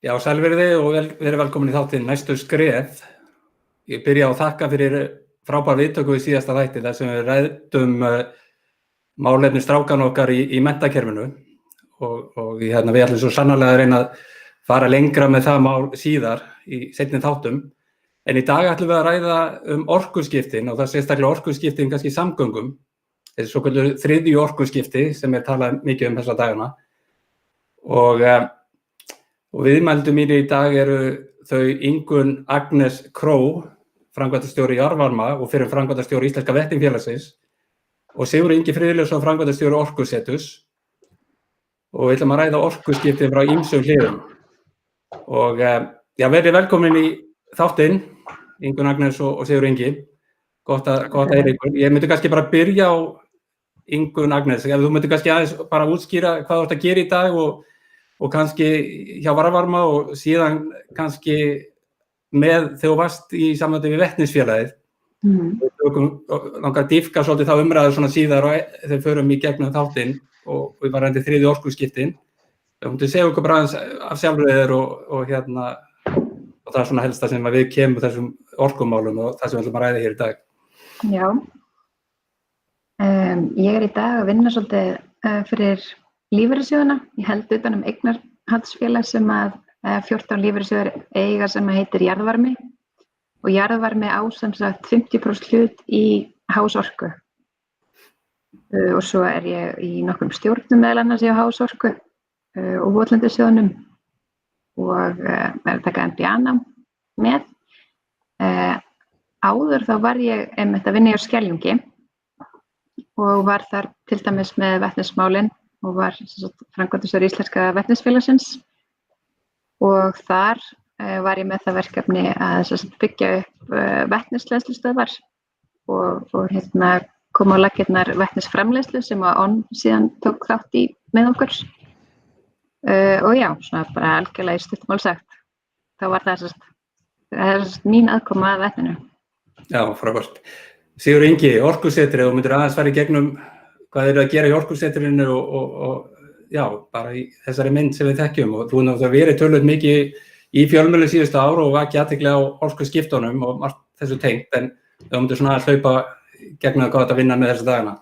Já, sælverði og verið velkomin í þáttinn Næstu skref. Ég byrja á að þakka fyrir frábær viðtöku í síðasta þætti þar sem við ræddum málefni strákan okkar í menntakerfinu og við ætlum svo sannarlega að reyna að fara lengra með það mál síðar í seinni þáttum. En í dag ætlum við að ræða orkuskiptin og það sérstaklega orkuskiptin kannski í samgöngum. Þessi svokölluðu þriðju orkuskipti sem talað mikið þessa dagana. Og viðmælendum mínir í dag eru þau Ingunn Agnes Krog, framkvæmdastjóri Jarðvarma og fyrrum framkvæmdastjóri Íslenska vetningafélagsins og Sigurður Ingi Friðleifsson, framkvæmdastjóri Orkuseturs. Og við ætlum að ræða orkuskipti frá ýmsum hliðum. Og verið velkomin í þáttinn, Ingunn Agnes og Sigurður Ingi. Gott að heyra ykkur. Ég myndi kannski bara byrja á Ingunn Agnes. Ef þú myndi kannski aðeins bara útskýra hvað þú ert að gera í dag og kannski hjá Jarðvarma og síðan kannski með þegar þú varst í sambandi við vetnisfélagið. Við langar að dýpka svolítið þá umræðu svona síðar og þegar förum í gegnum þáttinn og við varandi þriðju orkuskiptin. Þú myndir segja okkur bara aðeins af sjálfur þér og það er svona helsta sem við kemum þessum orkumálum og það sem við ætlum að ræða hér í dag. Já, ég í dag að vinna svolítið fyrir lífeyrissjóðina. Ég held utan eignarhaldsfélag sem að 14 lífeyrissjóðir eiga sem heitir Jarðvarmi og Jarðvarmi á sem sagt 50% hlut í Hásorku. Og svo ég í nokkrum stjórnum meðal annars hjá Hásorku og Votlendissjóðnum og að taka MBA-nám með. Áður þá var ég einmitt að vinna hjá Skeljungi og var þar til dæmis með vetnismálin og var framkvæmdastjóri Íslenska vetnisfélagsins og þar var ég með það verkefni að byggja upp vetnisleiðslustöðvar og koma á laggirnar vetnisframleiðslu sem ON síðan tók þátt í með okkur. Og já, svona bara algjörlega í stuttumál sagt. Þá var það mín aðkoma að vetninu. Já, frábært. Sigurður Ingi, Orkusetrið, þú myndir aðeins fara í gegnum hvað eru að gera í Orkusetrinu og já, bara í þessari mynd sem við þekkjum og þú náttúrulega verið töluvert mikið í fjölmiðlum síðustu ár og vakið athygli á orkuskiptunum og margt þessu tengt en þú myndir svona að hlaupa gegnum það hvað að vinna með þessa dagana.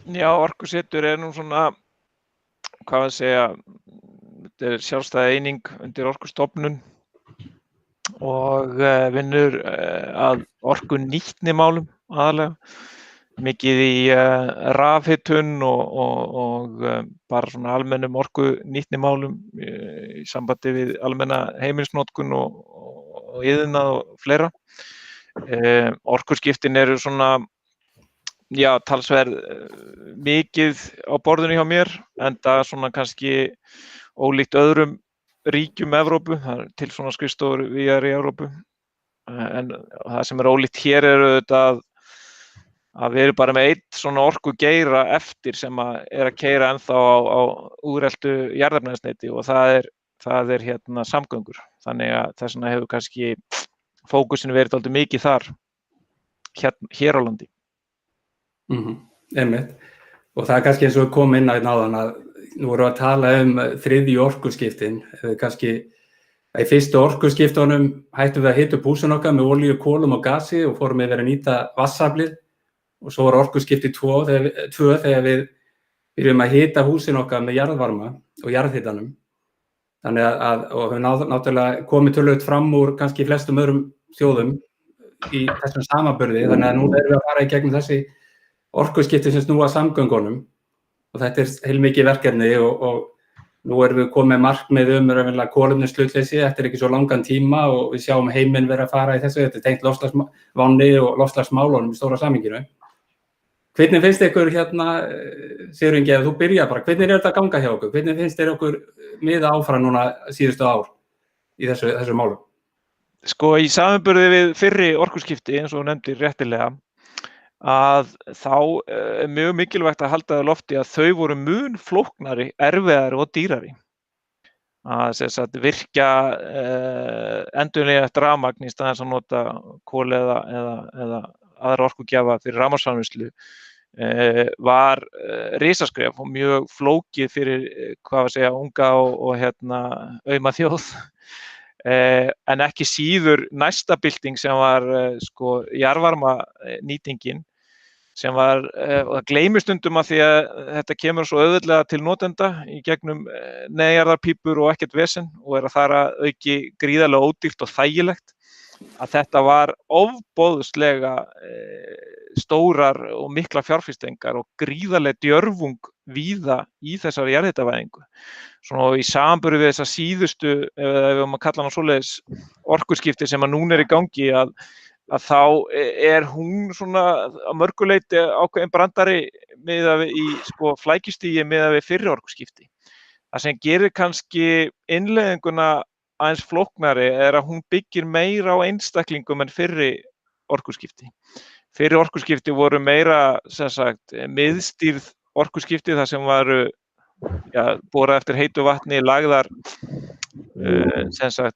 Já, Orkusetur nú svona, hvað að segja, þetta sjálfstæð eining undir Orkustofnun og vinnur að orkunýtnimálum aðalega. Mikið í rafhitun og bara svona almennum orkunýtnimálum í sambandi við almenna heimilisnotkun og iðnað og fleira. Orkuskiptin eru svona, já, talsverð mikið á borðinu hjá mér, enda svona kannski ólíkt öðrum ríkjum Evrópu, það til svona skrifstofur víðar í Evrópu. En það sem ólíkt hér auðvitað að við erum bara með einn svona orkugeira eftir sem að keyra ennþá á úreltu jarðefnaeldsneyti og það er samgöngur. Þannig að þess vegna hefur kannski fókusinn verið dálítið mikið þar hér á landi. Einmitt. Og það er kannski eins og við komum inn á áðan að nú erum við að tala þriðju orkuskiptin. Kannski í fyrstu orkuskiptunum hættum við að hita upp húsin okkar með olíu, kolum og gasi og fórum yfir að nýta vatnsaflið. Og svo var orkuskipti 2 þegar við byrjum að hita húsin okkar með jarðvarma og jarðhitanum. Þannig og við náttúrulega komið töluvert fram úr kannski flestum öðrum þjóðum í þessum samanburði. Þannig að nú erum við að fara í gegnum þessi orkuskipti sem snúa samgöngunum. Og þetta heilmikið verkefni og nú erum við komið markmið kolefnishlutleysi eftir ekki svo langan tíma og við sjáum heiminn vera að fara í þessu. Þetta tengt loftslagsvánni og loftslagsmálunum í stóra samhenginu. Hvernig finnst ykkur Sigurður Ingi, ef þú byrjar bara, hvernig þetta að ganga hjá okkur? Hvernig finnst þér okkur miða áfram núna síðustu ár í þessu málum? Sko, í samanburði við fyrri orkuskipti, eins og þú nefndir réttilega, að þá mjög mikilvægt að halda það á lofti að þau voru mun flóknari, erfiðari og dýrari. Að virkja endurnýjanlegt rafmagn í staðinn að nota kol eða aðra orkugjafa fyrir rafmagnsframleiðslu var risaskref og mjög flókið fyrir, unga og auma þjóð. En ekki síður næsta bylting sem var jarðvarma nýtingin sem var, og það gleymist stundum að því að þetta kemur svo auðveldlega til notenda í gegnum neðjarðarpípur og ekkert vesen og að þar að auki gríðarlega ódýrt og þægilegt, að þetta var ofboðslega stórar og mikla fjárfestingar og gríðarlega djörfung víða í þessari jarðhitavæðingu. Svona í samanburði við þessa síðustu, ef við höfum að kalla hana svoleiðis orkuskipti sem að núna í gangi, að þá hún svona að mörgu leyti ákveðin brandari miðað við í flækjustigi miðað við fyrri orkuskipti. Það sem gerir kannski innleiðinguna aðeins flóknari að hún byggir meira á einstaklingum en fyrri orkuskipti. Fyrri orkuskipti voru meira miðstýrð orkuskipti þar sem varu borað eftir heitu vatni, lagðar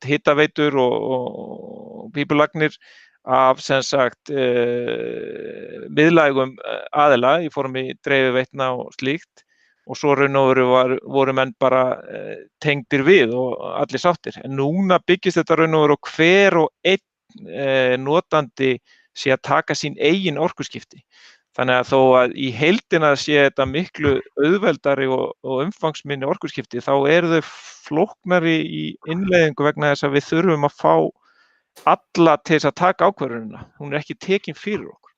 hitaveitur og pípulagnir af miðlægum aðila í formi dreifiveitna og slíkt, og svo raun og veru voru menn bara tengdir við og allir sáttir. En núna byggist þetta raun og veru og hver og einn notandi sé að taka sín eigin orkuskipti. Þannig að þó að í heildina sé þetta miklu auðveldari og umfangsminni orkuskipti, þá eru þau flóknari í innleiðingu vegna þess að við þurfum að fá alla til þess að taka ákvörðunina. Hún ekki tekin fyrir okkur.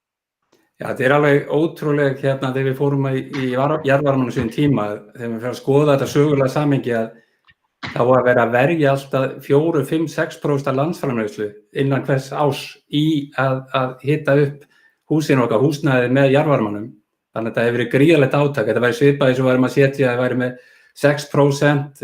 Já, þetta alveg ótrúleg þegar við fórum í jarðvarmanum síðan tíma, þegar við fyrir að skoða þetta sögulega samhengi, að það var að vera að verja alltaf 4, 5, 6% af landsframleiðslu innan hvers árs í að hita upp húsin okkar, húsnæðið með jarðvarmanum. Þannig að þetta hefur verið gríðarlegt átak. Þetta væri svipað eins og værum að setja, það væri með 6%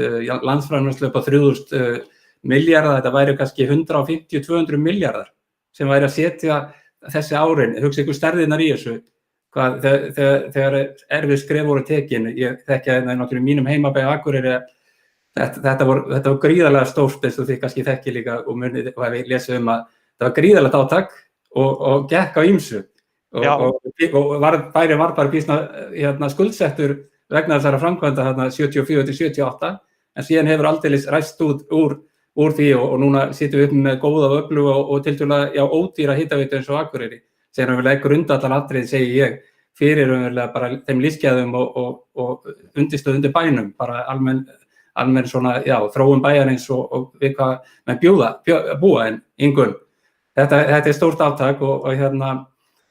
landsframleiðslu upp á 3.000 milljarða, þetta væri kannski 150-200 milljarðar sem væri að setja þessi árin. Hugsa ykkur stærðirnar í þessu, þegar erfið skref voru tekin. Ég þekki að náttúrulega mínum heimabæ á Akureyri, þetta var gríðarlega stórt, eins og þið kannski þekki líka og munið og hef lesið að það var gríðarlegt átak og gekk á ýmsu og bærinn var bara býsna skuldssettur vegna þessara framkvæmda 74-78, en síðan hefur aldeilis ræst út úr því og núna sittum við upp með góða og öfluga og tiltölulega ódýra hitaveitu eins og Akureyri, sem raunverulega grundvallaratriði, segi ég, fyrir raunverulega bara þeim lífsgæðum og undirstöð undir bænum, bara almenn svona, þróun bæjarins og við hvað menn búa en Ingunn. Þetta stórt átak og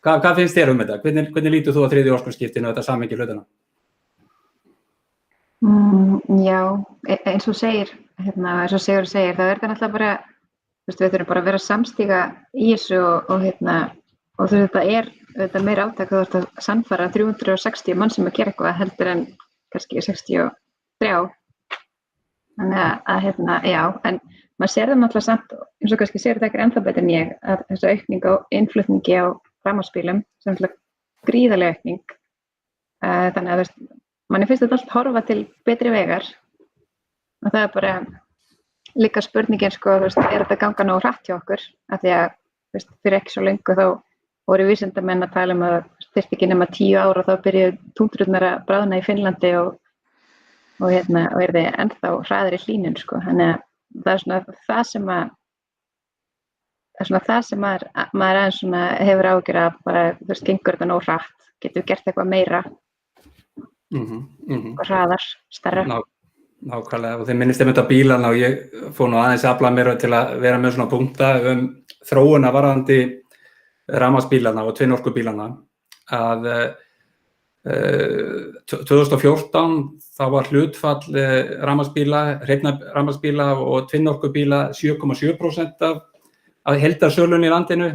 hvað finnst þér þetta? Hvernig lítur þú á þriðju orkuskiptinu og þetta samhengi hlutina? Já, eins og segir, eins og Sigurður segir, það þetta náttúrulega bara, við þurfum bara að vera samstíga í þessu og þetta þetta meira átak að þú ert að sannfæra 360 mann sem að gera eitthvað heldur en kannski 63. Þannig að en maður sér það náttúrulega samt, eins og kannski sér þetta ekki ennþá betur en ég, að þessu aukning á innflutningi á rafmagnsbílum, sem er gríðarleg aukning. Þannig að manni finnst þetta allt horfa til betri vegar og það er bara líka spurningin, er þetta ganga nógu hratt hjá okkur? Af því að fyrir ekki svo lengu þá voru vísindamenn að tala að þyrfti ekki nema 10 ára þá byrjuðu túntrurnar að bráðna í Finnlandi og er þið ennþá hraðar í hlýnun. Þannig að það er það sem maður aðeins hefur áhyggjur af, bara gengur þetta nógu hratt, getur við gert eitthvað meira, hraðar, stærra. Nákvæmlega, og þið minnist þetta bílana og ég fór nú aðeins að afla mér til að vera með svona punkta þróuna varðandi rafmagnsbílana og tvinnorkubílana, að 2014 þá var hlutfall hreinna rafmagnsbíla og tvinnorkubíla 7,7% af heildarsölunni í landinu.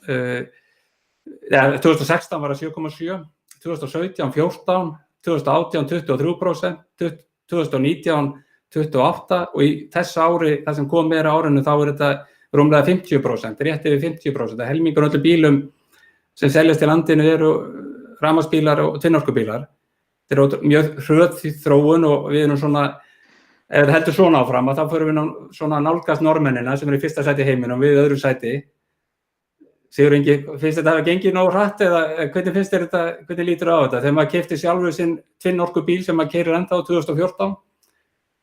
2016 var það 7,7%, 2017 14%, 2018 23%, 2019 28% og í þessu ári, það sem kom meira árinu, þá þetta rúmlega 50%, rétt yfir 50%. Helmingur öllu bílum sem seljast í landinu eru rafmagnsbílar og tvinnorkubílar. Þetta er mjög hröð þróun og við erum svona, ef það heldur svona áfram, þá förum við svona nálgast Norðmennina sem eru í fyrsta sæti í heiminum og við öðru sæti. Sigur Ingi, finnst þetta hafa gengið nógu hratt eða hvernig finnst þér þetta, hvernig lítur á þetta? Þegar maður keypti sjálfur sinn tvinnorkubíl sem maður keyrir ennþá 2014,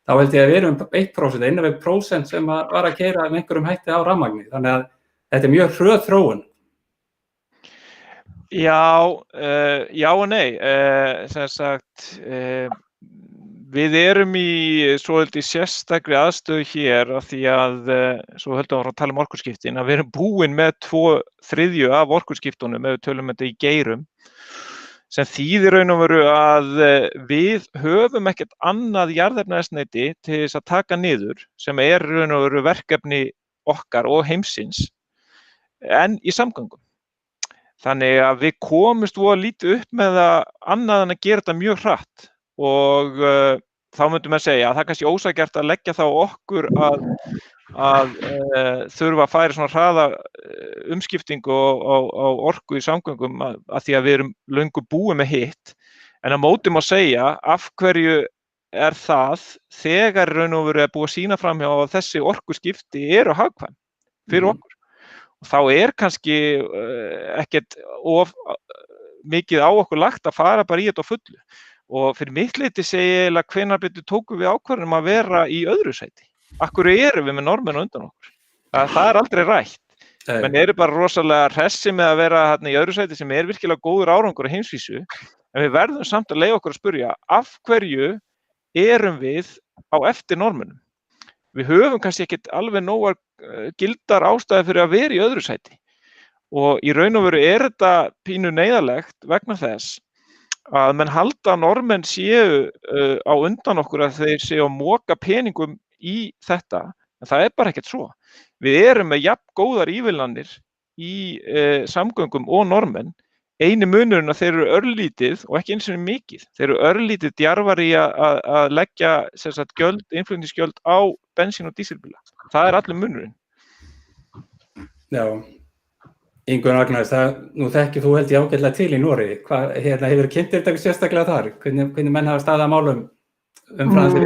þá held ég að við erum 1%, 1% sem var að keyra með einhverjum hætti á rafmagni. Þannig að þetta mjög hröð þróun. Já og nei. Sem sagt, við erum í svolítið sérstakri aðstöðu hér af því að, svo höldum við að tala um orkuskiptin, að við erum búin með 2/3 af orkuskiptunum ef við tölum þetta í geirum, sem þýðir raun og veru að við höfum ekkert annað jarðefnaeldsneyti til þess að taka niður, sem raun og veru verkefni okkar og heimsins, en í samgöngum. Þannig að við komumst voða lítið upp með það annað en að gera þetta mjög hratt. Og þá myndum við segja að það er kannski ósanngjarnt að leggja þá okkur að þurfa að færa svona hraða umskiptingu á orku í samgöngum að því að við erum löngu búið með hitt. En á móti má segja af hverju það þegar raun og veru búið að sýna fram hjá að þessi orkuskipti eru hagkvæm fyrir okkur. Og þá kannski ekkert of mikið á okkur lagt að fara bara í þetta á fullu. Og fyrir mitt leyti segi ég eiginlega hvenær betur tókum við ákvörðun að vera í öðru sæti. Af hverju erum við með Norðmenn á undan okkur? Það aldrei rætt. Menn eru bara rosalega hressi með að vera þarna í öðru sæti sem virkilega góður árangur á heimsvísu. En við verðum samt að leyfa okkur að spyrja af hverju erum við á eftir Norðmönnum? Við höfum kannski ekkert alveg nógar gildar ástæði fyrir að vera í öðru sæti. Og í raun og veru þetta pínu neyðarlegt vegna þess að menn halda að Norðmenn séu á undan okkur að þeir séu að moka peningum í þetta, en það bara ekkert svo. Við erum með jafn góðar ívilnanir í samgöngum og Norðmenn. Eini munurinn að þeir eru örlítið og ekki eins og mikið. Þeir eru örlítið djarfari að leggja gjöld, innflutningsgjöld á bensín- og dísilbíla. Það allur munurinn. Já. Ingunn Agnars, nú þekkir þú held ég ágætlega til í Noregi. Hefur kynntir þetta sérstaklega þar? Hvernig menn hafa staðið að málum umfram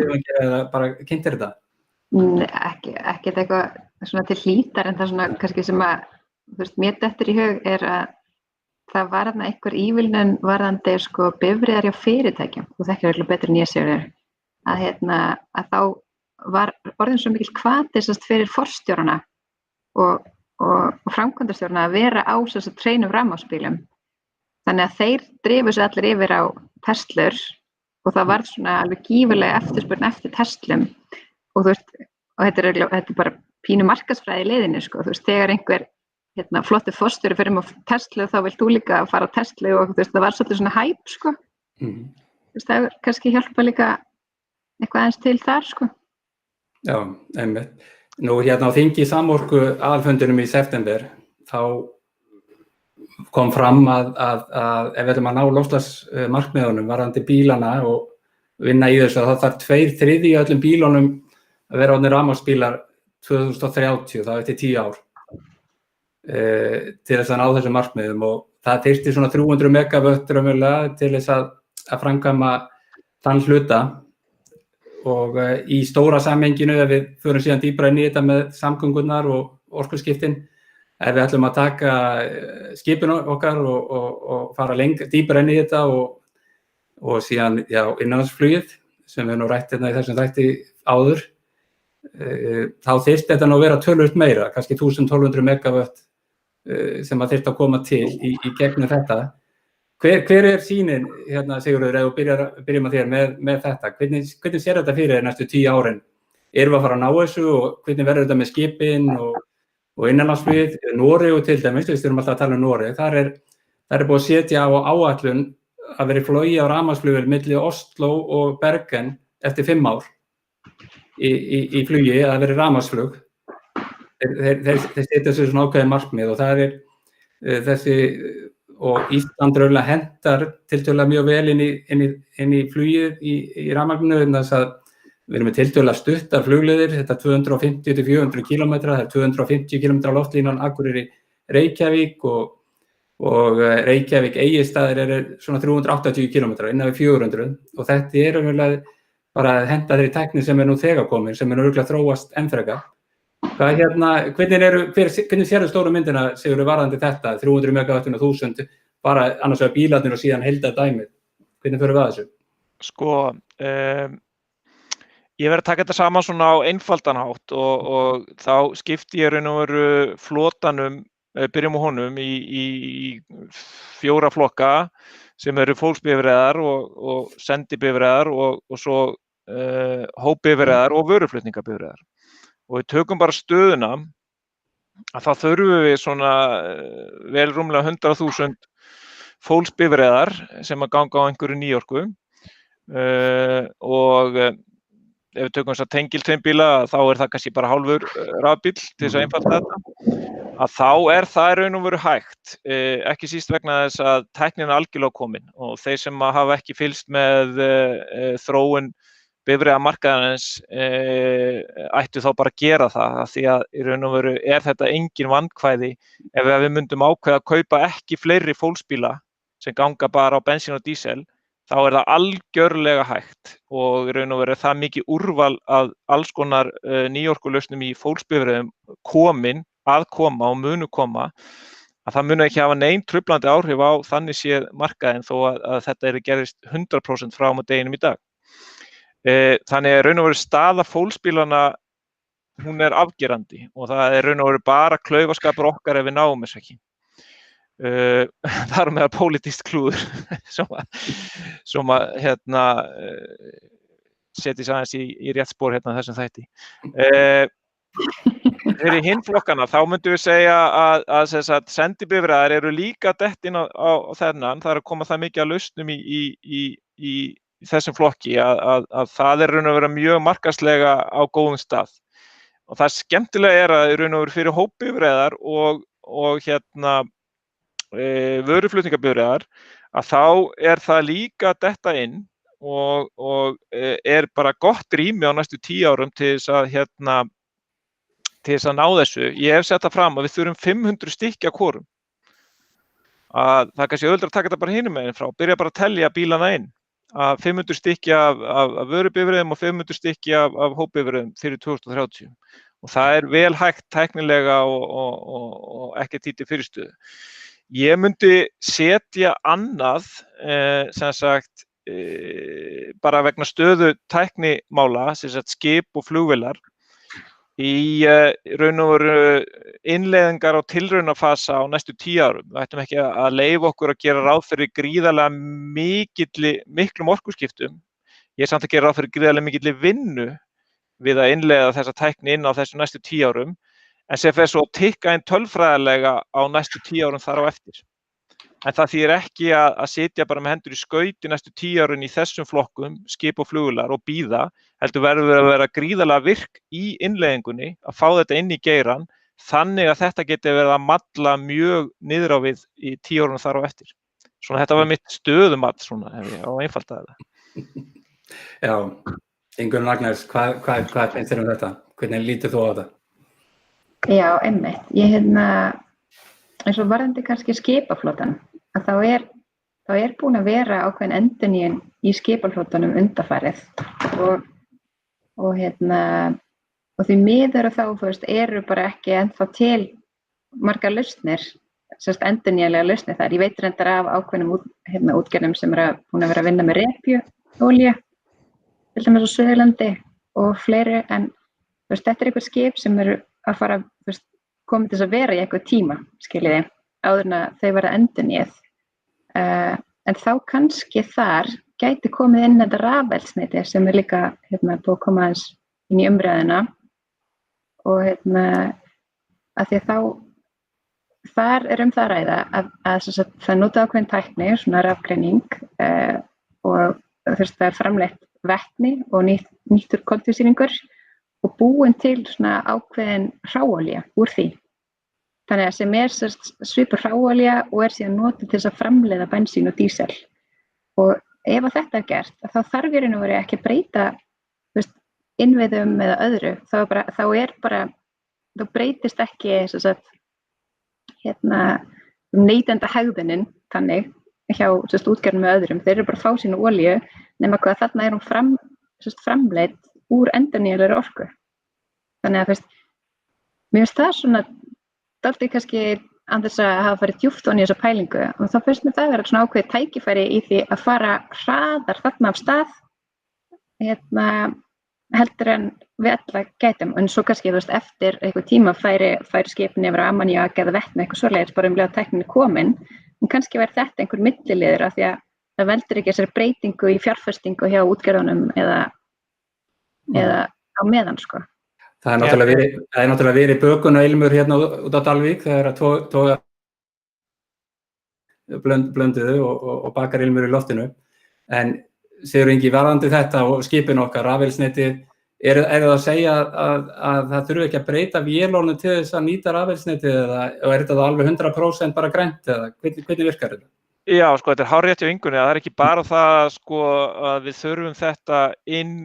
eða bara kynntir þetta? Ekkert eitthvað svona til hlítar en það svona kannski sem að mér dettur í hug að það var þarna einhver ívilnun varðandi bifreiðar hjá fyrirtækjum. Þú þekkir örugglega betur en ég Sigurður. Að þá var orðin svo mikil hvati fyrir forstjórana og framkvæmdastjórana að vera á hreinum rafmagnsbílum. Þannig að þeir drifu sig allir yfir á Teslur og það var svona alveg gífurlega eftirspurn eftir Teslum og þetta er bara pínu markaðsfræði í leiðinni þegar einhver flottur forstjóri fyrir á Tesla þá vilt þú líka fara á Tesla og það var svolítið svona hæp það kannski hjálpa líka eitthvað aðeins til þar Já, einmitt. Nú á þingi Samorku aðalfundinum í september, þá kom fram að ef við ætlum að ná loftslagsmarkmiðunum varðandi bílana og vinna í þessu, þá þarf 2/3 af öllum bílunum að vera orðnir rafmagnsbílar 2030, það eftir 10 ár, til þess að ná þessum markmiðum og það þyrfti svona 300 megavött raunverulega til þess að framkvæma þann hluta. Og í stóra samhenginu, ef við förum síðan dýpra inn í þetta með samgöngunar og orkuskiptin, ef við ætlum að taka skipin okkar og fara dýpra inn í þetta og síðan innanlandsflugið, sem við nú rætt í þessum þætti áður, þá þyrfti þetta nú að vera töluvert meira, kannski 1200 megavött sem að þyrfti að koma til í gegnum þetta. Hver er sýnin, Sigurður, ef við byrjum að þér með þetta? Hvernig sér þetta fyrir næstu 10 árin? Erum við að fara að ná þessu og hvernig verður þetta með skipin og innanlandsflugið? Noregu til dæmis, við erum alltaf að tala um Noreg, þar er búið að setja á áætlun að vera flogið á rafmagnsflugvél milli Oslo og Bergen eftir 5 ár í flugi að vera rafmagnsflug. Þeir setja þessu svona ákveðið markmið og það þessi og Ísland raunlega hentar tiltölulega mjög vel inn í flugið í rafmagninu þess að við erum með tiltölulega stuttar flugleiðir, þetta 250-400 km, það er 250 km loftlínan Akureyri Reykjavík og Reykjavík Egilsstaðir eru svona 380 km innan við 400 og þetta raunverulega bara að henta þeirri tækni sem nú þegar komin, sem örugglega þróast enn frekar Hvernig sérðu stóru myndina, Sigurður, varðandi þetta, 300 megawattuna 1000, bara annars vegar bílarnir og síðan heildardæmið? Hvernig förum við að þessu? Sko, ég verð að taka þetta saman svona á einfaldan hátt og þá skipti ég raun og veru flotanum, byrjum á honum í 4 flokka sem eru fólksbifreiðar og sendibifreiðar og svo hópbifreiðar og vöruflutningabifreiðar. Og við tökum bara stöðuna að þá þurfum við svona vel rúmlega 100.000 fólksbifreiðar sem að ganga á einhverju nýorku og ef við tökum þess að tengiltvinnbíla þá það kannski bara hálfur rafbíll til þess að einfalda þetta, að þá það í raun og veru hægt, ekki síst vegna þess að tæknin algjörlega komin og þeir sem hafa ekki fylgst með þróun bifreiðamarkaðarins ættu þá bara að gera það, af því að í raun og veru þetta engin vandkvæði ef við myndum ákveða að kaupa ekki fleiri fólksbíla sem ganga bara á bensín og dísel, þá það algjörlega hægt og í raun og veru það mikið úrval að alls konar nýorkulausnum í fólksbifreiðum koma og munu koma, að það muni ekki hafa nein truflandi áhrif á þannig séð markaðinn þó að þetta gerist 100% frá og deginum í dag. Þannig að raun og veru staða fólksbílana, hún afgerandi og það raun og veru bara klaufaskapur okkar ef við náum þess ekki. Það með pólitískt klúður sem að setja sig aðeins í rétt spor þessum þætti. Fyrir hinn flokkana þá myndum við segja að sendibifreiðar eru líka dett inn á þennan, það að koma það mikið að lausnum í þessum flokki að það raun og vera mjög markaðslega á góðum stað. Og það skemmtilega að raun og vera fyrir hópbifreiðar og vöruflutningabifreiðar, að þá það líka detta inn og bara gott rými á næstu 10 árum til þess að ná þessu. Ég hef sett það fram að við þurfum 500 stykki af hvorum. Að það kannski auðveldara að taka þetta bara hinum megin frá, byrja bara að telja bílana inn. Að 500 stykki af vörubifreiðum og 500 stykki af hópbifreiðum fyrir 2030. Og það vel hægt tæknilega og ekki títi fyrirstöðu. Ég myndi setja annað, sem sagt, bara vegna stöðu tæknimála, sem sagt skip og flugvélar, í raun og veru innleiðingar og tilraunafasa á næstu 10 árum. Við ættum ekki að leyfa okkur að gera ráð fyrir gríðarlega miklum orkuskiptum. Ég samt að gera ráð fyrir gríðarlega mikilli vinnu við að innleiða þessa tækni inn á þessu næstu 10 árum, en sem fer svo að tikka inn tölfræðilega á næstu 10 árum þar á eftir. En það þýðir ekki að sitja bara með hendur í skauti næstu 10 árin í þessum flokkum, skip og flugvélar og bíða, heldur verður við að vera gríðarlega virk í innleiðingunni, að fá þetta inn í geirann, þannig að þetta geti verið að malla mjög niður á við í 10 árum þar á eftir. Svona þetta var mitt stöðumat svona, á einfaldaði það. Já, Ingunn Agnars, hvað finnst þér þetta? Hvernig lítur þú á þetta? Já, einmitt. Ég eins og varðandi kannski skipaflotan, að þá búin að vera ákveðin endurnýjun í skipaflotanum undanfarið og því miður og þá, eru bara ekki ennþá til margar lausnir, endurnýjanlega lausnir þar. Ég veit reyndar af ákveðnum útgerðum sem búin að vera að vinna með repjuolíu, til dæmis á Suðurlandi og fleiri, en þetta einhver skip sem eru að fara komið til þess að vera í eitthvað tíma, skiljiði, áður en að þau verða endurnýjuð. En þá kannski þar gæti komið inn þetta rafeldsneyti sem líka búið að koma aðeins inn í umræðuna og að því að þar það að ræða að það nota ákveðin tækni, svona rafgreining og það framleitt vetni og nýttur koltvísýringur og búin til svona ákveðin hráolía úr því. Þannig að sem svipur hráolía og síðan notið til þess að framleiða bensín og dísel. Og ef þetta gert, þá þarf í raun og veru ekki að breyta innviðum eða öðru. Þá breytist ekki neytendahegðunin þannig hjá útgerðum með öðrum. Þeir eru bara að fá sína olíu nema hvað þarna hún framleidd úr endurnýjanlegri orku. Þannig að mér finnst það svona dálítið kannski án þess að hafa farið djúpt ofan í þessa pælingu og þá finnst mér það vera svona ákveðið tækifæri í því að fara hraðar þarna af stað heldur en við alla gætum en svo kannski eftir einhver tíma færi skipin yfir ammoníak eða vetni eitthvað svoleiðis bara leið að tæknin er komin en kannski væri þetta einhver milliliður af því að það veldur ekki þessari breytingu í fjárfestingu hjá útgerðunum eða á meðan sko. Það er náttúrulega verið bökunailmur hérna út á Dalvík þegar að toga blönduðu og bakarilmur í loftinu. En Sigurður Ingi, varðandi þetta og skipin okkar, rafelsnetið, er það að segja að það þurfi ekki að breyta vélunum til þess að nýta rafelsnetið eða er þetta alveg 100% bara grænt eða hvernig virkar þetta? Já, sko, þetta er hárrétt hjá Ingunni að það er ekki bara það sko að við þurfum þetta inn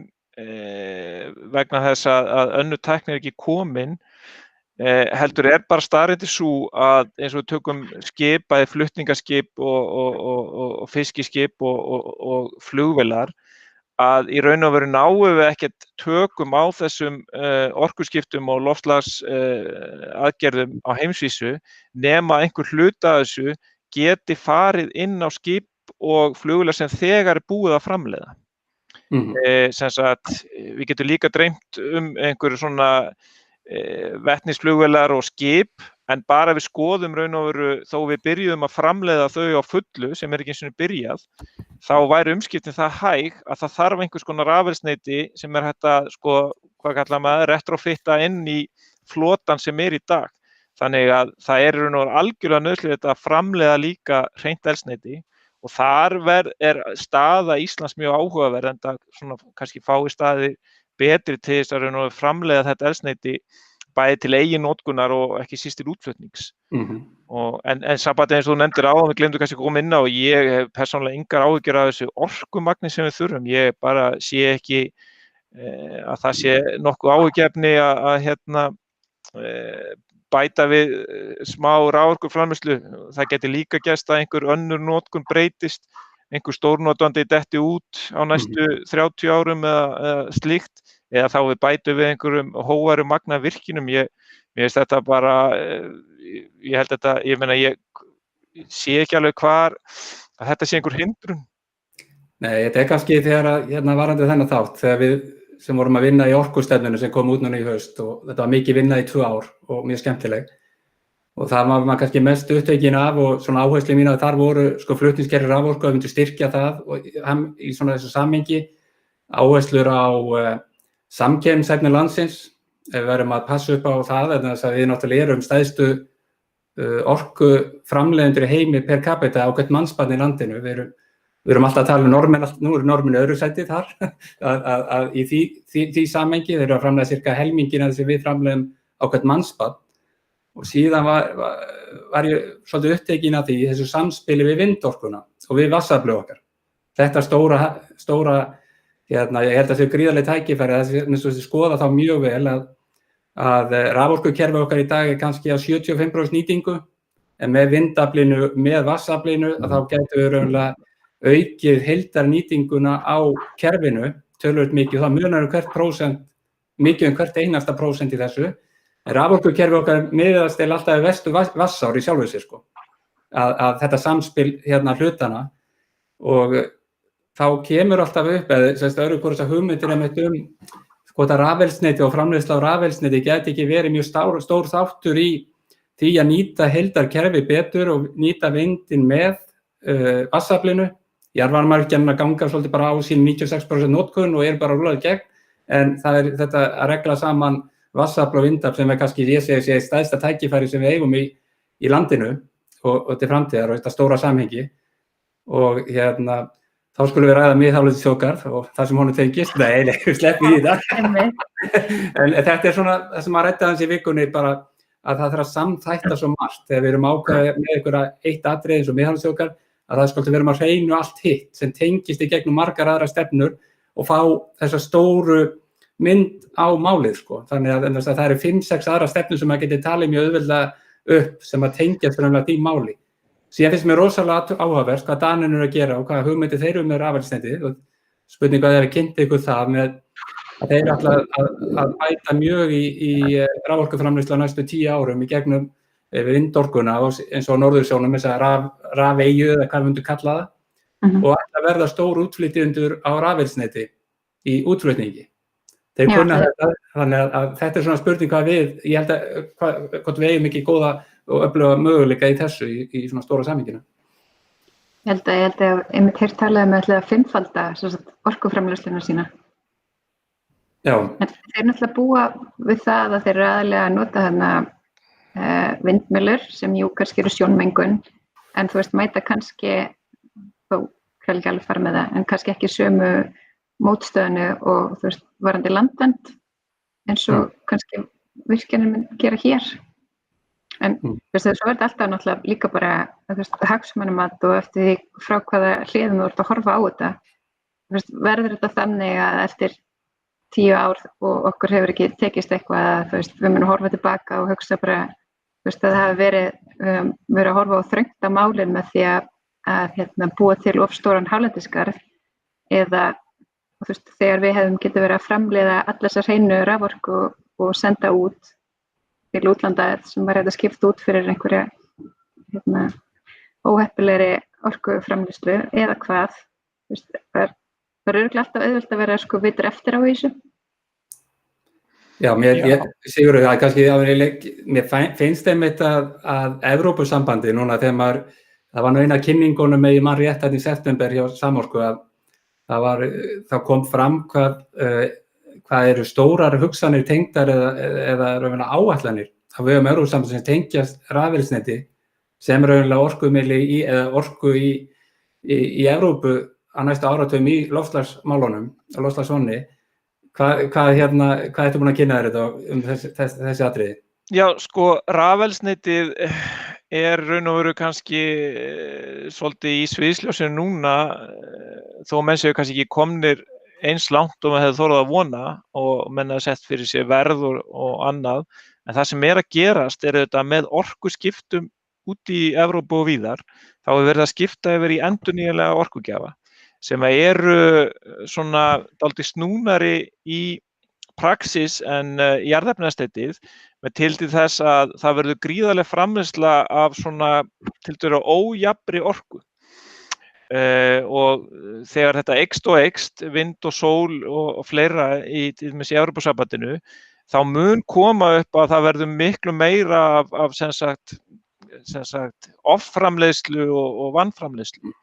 vegna þess að önnur tækni er ekki komin heldur bara staðreyndin sú að eins og við tökum skip, bæði flutningaskip og fiskiskip og flugvélar að í raun og veru náum við ekkert tökum á þessum orkuskiptum og loftslags aðgerðum á heimsvísu nema einhver hluta af þessu geti farið inn á skip og flugvélar sem þegar er búið að framleiða. Sem sagt, við getum líka dreymt einhverju svona vetnisflugvélar og skip en bara við skoðum raun og veru þó við byrjuðum að framleiða þau á fullu sem er ekki eins og byrjað þá væri umskiptin það hæg að það þarf einhvers konar rafelsneyti sem er hægt að sko, hvað kallar maður, retrofitta inn í flotan sem er í dag. Þannig að það er raun og veru algjörlega nauðsynlegt að framleiða líka hreint eldsneyti og þar er staða Íslands mjög áhugaverð en það svona kannski fái staði betri til þess að raun og veru framleiða þetta eldsneyti bæði til eigin notkunar og ekki síst til útflutnings. En sambandi eins og þú nefndir áðan, við glemdum kannski að koma inn á og ég hef persónulega engar áhyggjur af þessu orkumagni sem við þurfum. Ég bara sé ekki að það sé nokkuð áhyggjuefni að bæta við smá raforkuframleiðslu. Það geti líka gerst að einhver önnur notkun breytist, einhver stórnotandi detti út á næstu 30 árum eða slíkt, eða þá við bætum við einhverjum hógværum magna virkjunum. Mér finnst þetta bara, ég sé ekki alveg hvar að þetta sé einhver hindrun. Nei, þetta kannski þegar að varandi þennan þátt, þegar við sem vorum að vinna í orkustefnunu sem kom út núna í haust og þetta var mikið vinna í 2 ár og mjög skemmtileg og það var maður kannski mest upptekinn af og svona áherslu mín að þar voru sko flutningskerfi raforku að myndu styrkja það og í svona þessu samhengi áherslur á samkeppnishæfni landsins ef við verðum að passa upp á það en þess að við náttúrulega erum stærstu orkuframleiðendur í heimi per capita á hvert mannsbarn í landinu. Við erum alltaf að tala normenn, nú eru normenn öðru sæti þar, að í því samhengi þeir eru að framleiða cirka helmingina þess að við framleiðum á hvert mannsbarn og síðan var ég svolítið upptekinn af því þessu samspili við vindorkuna og við vatnsaflið okkar. Þetta stóra ég held að þau gríðarlega tækifæri, þess að skoða þá mjög vel að raforkukerfi okkar í dag er kannski á 75% nýtingu en með vindaflinu, með vatnsaflinu þá getum við raunlega aukið heildarnýtinguna á kerfinu töluvert mikið og það munar mikið hvert einasta prósent í þessu. Raforkukerfi okkar miðast alltaf í vestu Vassár í sjálfu sér sko. Að þetta samspil hlutana og þá kemur alltaf upp eða öðru hvort þessar hugmyndir hvort að rafelsneyti og framleiðsla á rafelsneyti geti ekki verið mjög stór þáttur í því að nýta heildarkerfi betur og nýta vindinn með vatnsaflinu. Jarðvarmavirkjanir ganga svolítið bara á sín 96% notkun og bara rúlað gegn en það er þetta að regla saman vatnsafl og vindafl sem er kannski ég segi stærsta tækifæri sem við eigum í landinu og til framtíðar og þetta stóra samhengi og þá skulum við ræða miðhálendisþjóðgarð og það sem honum tengist. Nei, við sleppum í þetta. En þetta er svona það sem að rædda hans í vikunni bara að það þarf að samþætta svo margt þegar við erum ákveðið með einhverja eitt atriði eins og miðhálendisþjóðgarð að það skulum vera að hreinu allt hitt sem tengist í gegnum margar aðra stefnur og fá þessa stóru mynd á málið sko. Þannig að það eru 5-6 aðra stefnur sem maður getur talið mjög auðveldlega upp sem að tengjast fyrir því máli. Síðan finnst mér rosalega áhugavert hvað Danir eru að gera og hvað hugmyndir þeir með rafelsnetið og spurning hvað þeir kynnt ykkur það með að þeir ætla að bæta mjög í raforkuframleiðslu á næstu 10 árum í gegnum vindorkuna eins og á Norðursjónum, þess að rafeyju eða hvað við myndum kalla það, og ætla að verða stór útflytjendur á rafelsneti í útflutningi. Þeir kunna þetta, þannig að þetta svona spurning hvað ég held að hvort við eigum ekki góða og öfluga möguleika í þessu í svona stóra samhenginu. Ég held að einmitt hér talaði með að fimmfalda orkuframleiðsluna sína. Já. En þeir náttúrulega búa við það að þeir eru aðalega að nota þarna vindmyllur sem jú kannski eru sjónmengun, en þú veist mæta kannski, þó kann ekki alveg fara með það, en kannski ekki sömu mótstöðinu og þú veist varandi landvernd eins og kannski virkjanir mynd gera hér. En þú veist svo er þetta alltaf náttúrulega líka bara hagsmunamat og eftir því frá hvaða hliðum þú ert að horfa á þetta. Þú veist, verður þetta þannig að eftir 10 ár og okkur hefur ekki tekist eitthvað að þú veist, við munum horfa tilbaka og hugsa bara þú veist, að það hafi verið að horfa á þröngt á málin með því að búa til of stóran hálendisgarð eða þú veist, þegar við hefðum getið verið að framleiða allar þessar hreinu raforku og senda út til útlanda sem var að skipta út fyrir einhverja óheppilegri orkuframleiðslu eða hvað. Þú veist, það er örugglega alltaf auðvelt að vera vitur eftir á þessu. Já, Sigurður, mér finnst einmitt að Evrópusambandi núna þegar það var nú eina kynningunum með mann rétt í september hjá Samorku að það kom fram hvað eru stórar hugsanir tengdar eða raunverulega áætlanir á vegum Evrópusambandsins sem tengjast rafelsneti sem raunverulega orkumili eða orku í Evrópu á næstu áratugum í loftslagsmálunum og loftslagsvánni. Hvað ertu búin að kynna þér þetta þessi atriði? Já, sko, rafelsnetið er raun og veru kannski svolítið í sviðsljósinu núna þó menn séu kannski ekki komnir eins langt og maður hefði þorað að vona og menn hafa sett fyrir sér verð og annað, en það sem er að gerast er þetta með orkuskiptum út í Evrópu og víðar, þá er verið að skipta yfir í endurnýjanlega orkugjafa sem eru svona dálítið snúnari í praxis en jarðefnaeldsneytið með tilliti þess að það verður gríðarleg framleiðsla af svona tiltölulega ójafnri orku. Og þegar þetta eykst, vind og sól og fleira í Evrópusambandinu, þá mun koma upp að það verður miklu meira af sem sagt offramleiðslu og vannframleiðslu.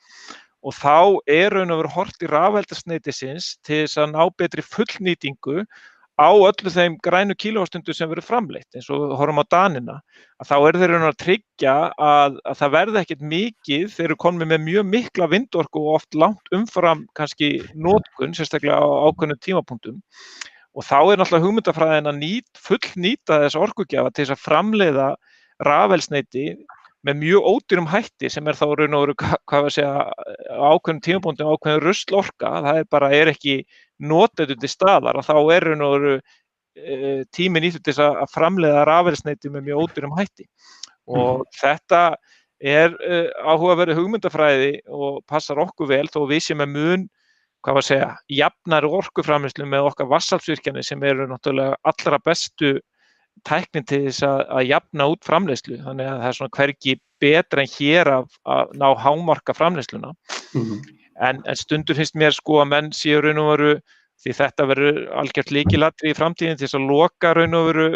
Og þá raun og veru horft í rafeldsneytisins til þess að ná betri fullnýtingu á öllu þeim grænu kílóvattstundu sem verður framleitt, eins og horfum á Danina, að þá þeir raun að tryggja að það verði ekkert mikið, þeir eru komnir með mjög mikla vindorku og oft langt umfram kannski notkun, sérstaklega á ákveðnum tímapunktum. Og þá náttúrulega hugmyndafræðin að fullnýta þessa orkugjafa til þess að framleiða rafeldsneyti með mjög ódýrum hætti sem þá raun og veru, ákveðnum tímapunktum ákveðin ruslorka, það er ekki notað til staðar og þá raun og veru tími nýttur til að framleiða rafeldsneyti með mjög ódýrum hætti. Og þetta áhugaverð hugmyndafræði og passar okkur vel þó við séum með mun, jafnari orkuframleiðslu með okkar vatnsaflsvirkjanir sem eru náttúrulega allra bestu tæknin til þess að jafna út framleiðslu, þannig að það svona hvergi betra en hér að ná hámarka framleiðsluna. En stundur finnst mér sko að menn séu raun og veru, því þetta verður algjört lykilatriði í framtíðinni til þess að loka raun og veru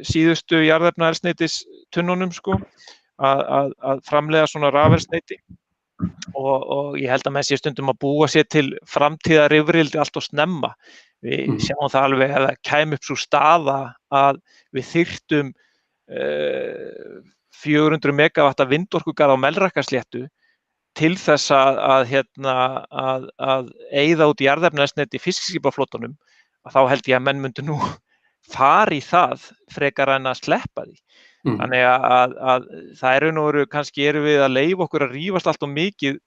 síðustu jarðefnaeldsneytistunnunum sko, að framleiða svona rafeldsneyti. Og ég held að menn séu stundum að búa sér til framtíðar rifrildi allt of snemma. Við sjáum það alveg að það kæmi upp svo staða að við þyrftum 400 megawatta vindorkugarð á Melrakkasléttu til þess að eyða út jarðefnaeldsneyti í fiskiskipaflotanum, að þá held ég að menn myndu nú fara í það frekar en að sleppa því. Þannig að það raun og veru kannski erum við að leyfa okkur að rífast allt of mikið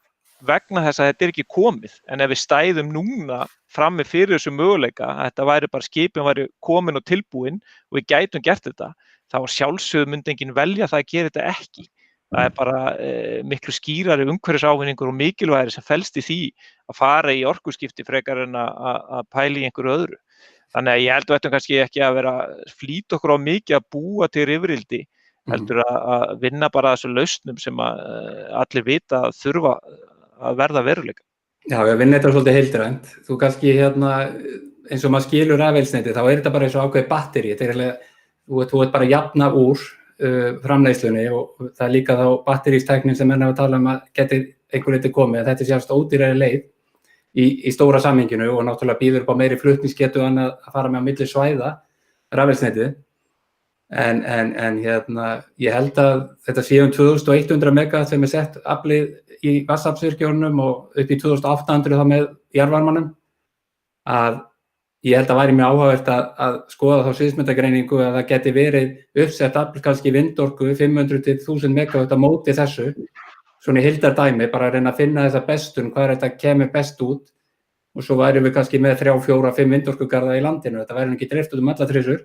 vegna þess að þetta ekki komið, en ef við stæðum núna frammi fyrir þessu möguleika að þetta væri bara skipin væri komin og tilbúin og við gætum gert þetta, þá sjálfsögðu myndi enginn velja það að gera þetta ekki. Það bara miklu skýrari umhverfisávinningur og mikilvægari sem felst í því að fara í orkuskipti frekar en að pæla í einhverju öðru. Þannig að ég held við ættum kannski ekki að vera flýta okkur á mikið að búa til rifrildi, heldur að vinna bara þessu lausnum sem að allir vita að þurfa að verða veruleika. Já, ég vinna þetta svolítið heildrænt. Þú kannski eins og maður skilur rafelsneti, þá þetta bara eins og ákveðið batteri. Þú ert bara að jafna úr framleiðslunni og það líka þá batteristæknin sem menn hafa talað að geti einhver leyti komið, að þetta sérst ódýrari leið í stóra samhenginu og náttúrulega býður upp á meiri flutningsgetu en að fara með á milli svæða rafelsnetið. En ég held að þetta sé 2100 megawatt sem sett aflið í vatnsaflsvirkjunum og upp í 2800 þá með jarðvarmanum, að ég held að væri mjög áhugavert að skoða þá sviðsmyndagreiningu að það geti verið uppsett afl kannski vindorku 500 til 1000 megawatt á móti þessu, svona í heildardæmi, bara að reyna að finna þessa bestun, hvað þetta kemur best út, og svo værum við kannski með 3, 4, 5 vindorkugarða í landinu, þetta væri ekki dreift út alla trissur,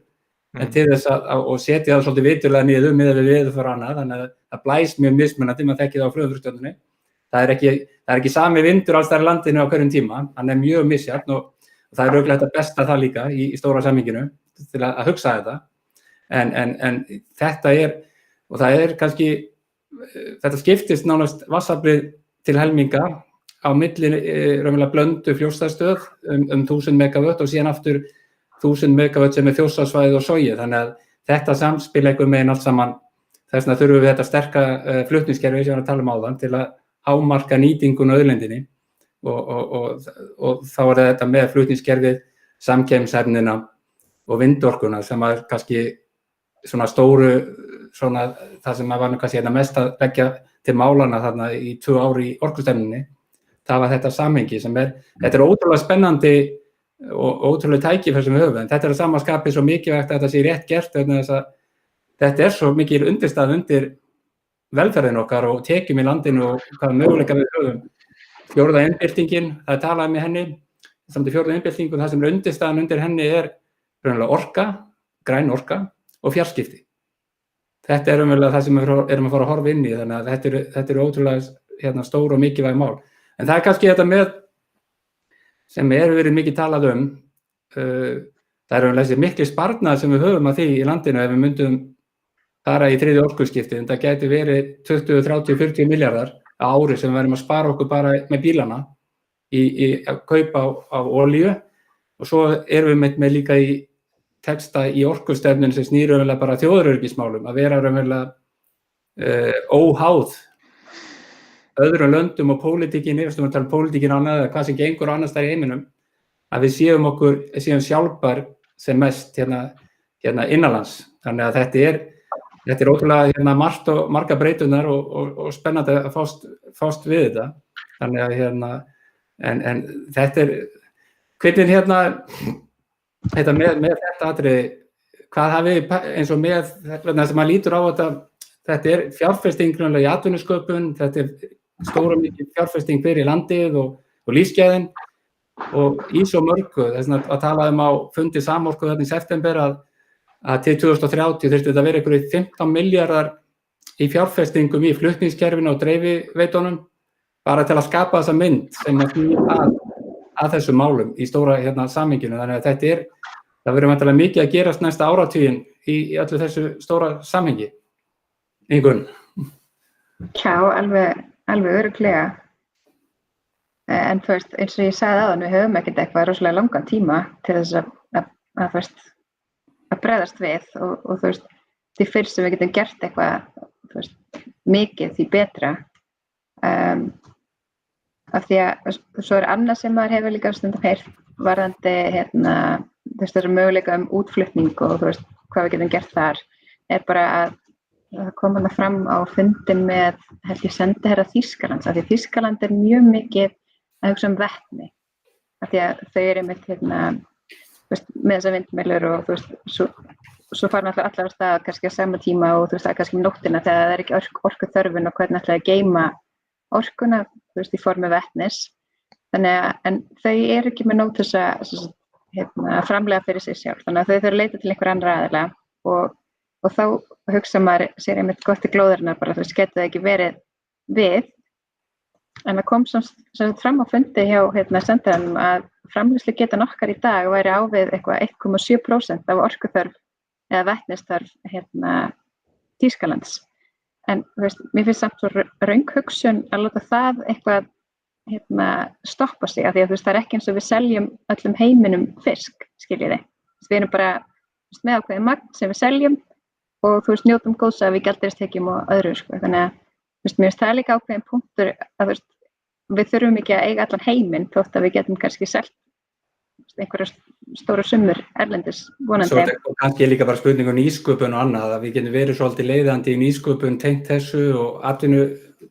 en til þess og setja það svolítið viturlega niður miðað við veðurfar annað, þannig að það blæs mjög mismunandi, maður þekkir það á flugumferðarstjórninni. Það er ekki sami vindur alls þar í landinu á hverjum tíma, hann er mjög misjafn og það er örugglega þetta besta það líka í stóra samhenginu til að hugsa þetta. En þetta og það kannski, þetta skiptist nánast vatnsaflið til helminga á milli raunverulega Blöndu Fljótsdalsstöð 1000 megawatt og síðan aftur 1000 megawatt sem Þjórsárssvæðið og Sogið, þannig að þetta samspil einhvern veginn allt saman, þess vegna þurfum við þetta sterka flutningskerfi sem við erum að tala um áðan til að hámarka nýtingun á auðlindinni og þá þetta með flutningskerfið, samkeppnishæfnina og vindorkuna sem er kannski svona stóru, svona það sem var kannski mest að leggja til málana þarna í 2 ár í orkustefnunni, það var þetta samhengi sem þetta ótrúlega spennandi og ótrúlega tækifæri sem við höfum, en þetta að sama skapi svo mikilvægt að þetta sé rétt gert, þess að þetta svo mikil undirstað undir velferðin okkar og tekjum í landinu og hvaða möguleika við höfum. 4. iðnbyltingin, það er talað með henni, samt í 4. iðnbyltingu, það sem undirstaðan undir henni raunverulega orka, græn orka og fjarskipti. Þetta raunverulega það sem við erum að fara að horfa inn í, þannig að þetta ótrúlega stór og mikilvæg mál. En það kannski þetta með sem verið mikið talað það þessi mikli sparnað sem við höfum að því í landinu ef við myndum fara í 3. orkuskiptið, en það gæti verið 20, 30, 40 milljarðar á ári sem við verðum að spara okkur bara með bílana í að kaupa á olíu, og svo erum við með líka í texta í orkustefnun sem snýr raunverulega bara þjóðaröryggismálum, að vera raunverulega óháð öðrum löndum og pólitíkinni, við stöðum að tala pólitíkin annað eða hvað sem gengur annars þar í heiminum, að við séum sjálfbær sem mest innanlands. Þannig að þetta er ótrúlega margt og marga breytunar og spennandi að fást við þetta. Þannig að en þetta hvernig þetta með þetta atriði, hvað hafið eins og með þess að maður lítur á þetta fjárfesting í atvinnusköpun, þetta stóra mikið fjárfesting fyrir landið og lífsgæðin og í svo mörgu, þess að tala á fundi Samorku í september að til 2030 þurfti þetta að vera einhverjir 15 milljarðar í fjárfestingum í flutningskerfinu og dreifiveitunum bara til að skapa þessa mynd sem að þessum málum í stóra samhenginu. Þannig að það verður væntanlega mikið að gerast næsta áratuginn í öllu þessu stóra samhengi. Ingunn? Já, alveg örugglega. En eins og ég sagði áðan, við höfum ekkert eitthvað rosalega langan tíma til þess að bregðast við og því fyrst sem við getum gert eitthvað mikið því betra. Af því að svo annað sem maður hefur líka stundum heyrt varðandi þessari möguleika útflutning og hvað við getum gert þar, bara að það kom fram á fundin með sendiherra Þýskalands, af því Þýskaland mjög mikið að hugsa vetni, af því að þau einmitt með þessar vindmyllur og svo fara náttúrulega allar á stað kannski á sama tíma og það kannski nóttina þegar það ekki orku þörfin og hvernig ætlaði að geyma orkuna í formi vetnis. Þannig að en þau ekki með nóg til þess að framleiða fyrir sig sjálf, þannig að þau þurfa að leita til einhver annarra aðila og þá hugsa maður sér einmitt gott í glóðurinnar bara geti það ekki verið við. En það kom sem fram á fundi hjá sendiranum að framleiðslugetan okkar í dag væri á við eitthvað 1,7% af orkuþörf eða vetnisþörf Þýskalands. En mér finnst samt svo röng hugsun að láta það eitthvað stoppa sig, af því að það ekki eins og við seljum öllum heiminum fisk, skiljiði. Við erum bara með ákveðið magn sem við seljum og njótum góðs af í gjaldeyristekjum og öðru, sko. Þannig að mér finnst það líka ákveðin punktur að við þurfum ekki að eiga allan heiminn þótt að við getum kannski selt einhverjar stóra summur erlendis vonandi. Svo kannski líka bara spurning nýsköpun og annað, að við getum verið svolítið leiðandi í nýsköpun tengt þessu og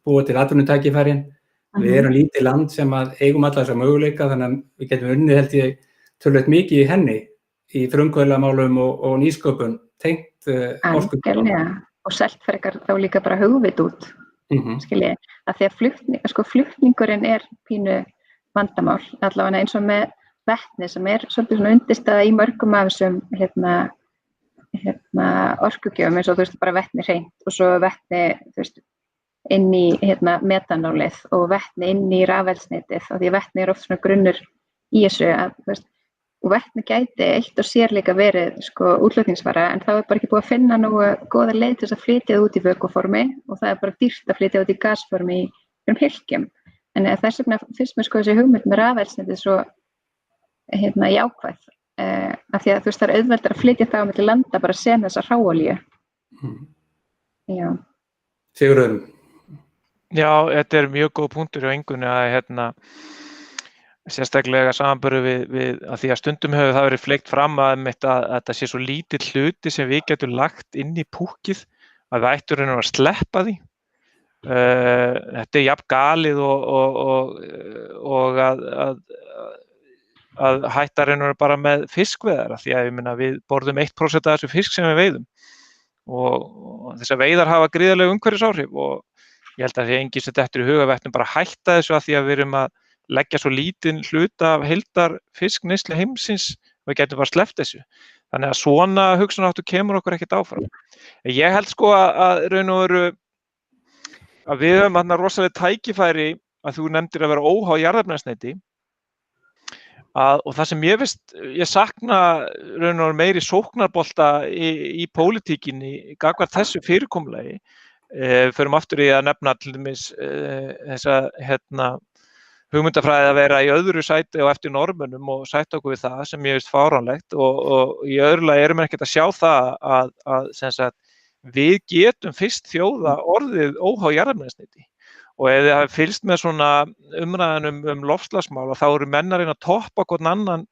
búa til atvinnutækifærin. Við erum lítið land sem að eigum alla þessa möguleika, þannig að við getum unnið held ég töluvert mikið í henni í frumkvöðlamálum og nýsköpun tengt orkugjöfum. Og selt frekar þá líka bara hugvit út, skiljiði, að því að flutningurinn er pínu vandamál, allavega eins og með vetni sem svolítið svona undirstaða í mörgum af þessum orkugjöfum, eins og bara vetni hreint og svo vetni inn í metanólið og vetni inn í rafeldsneytið, af því að vetni oft svona grunnur í þessu og vetni gæti eitt og sér líka verið útflutningsvara, en þá bara ekki búið að finna nógu góða leið til þess að flytja það út í vökvaformi og það bara dýrt að flytja út í gasformi í hylkjum. En þess vegna finnst mér þessi hugmynd með rafeldsneytið svo jákvæð, af því að það auðveldar að flytja það á milli landa bara sem þessa hráolíu. Já. Sigurður. Já, þetta mjög góð punktur hjá Ingunni að sérstaklega samanburði við að því að stundum hefur það verið fleygt fram að þetta sé svo lítill hluti sem við getum lagt inn í púkkið að við ættum raunar að sleppa því. Þetta jafn galið og að hætta raunar bara með fiskveiðar, því að við borðum 1% af þessu fisk sem við veiðum og þessar veiðar hafa gríðarleg umhverfisáhrif og ég held að því enginn sem dettur í huga við ættum bara að hætta þessu að því að við erum að leggja svo lítinn hluta af heildar fiskneyslu heimsins og við getum bara sleppt þessu. Þannig að svona hugsunarháttur kemur okkur ekkert áfram. Ég held að raun og veru að við höfum þarna rosalega tækifæri að þú nefndir að vera óháð jarðefnaeldsneyti og það sem ég sakna raun og veru meiri sóknarbolta í pólitíkinni gagnvart þessu fyrirkomulagi. Förum aftur í að nefna til dæmis þessa hugmyndafræði að vera í öðru sæti og eftir Norðmönnum og sætta okkur við það sem ég finnst fáránlegt og í öðru lagi erum við ekkert að sjá það að sem sagt, við getum fyrst þjóða orðið óháð jarðefnaeldsneyti og ef þið hafið fylgst með svona umræðan loftslagsmál þá eru menn að reyna að toppa hvern annan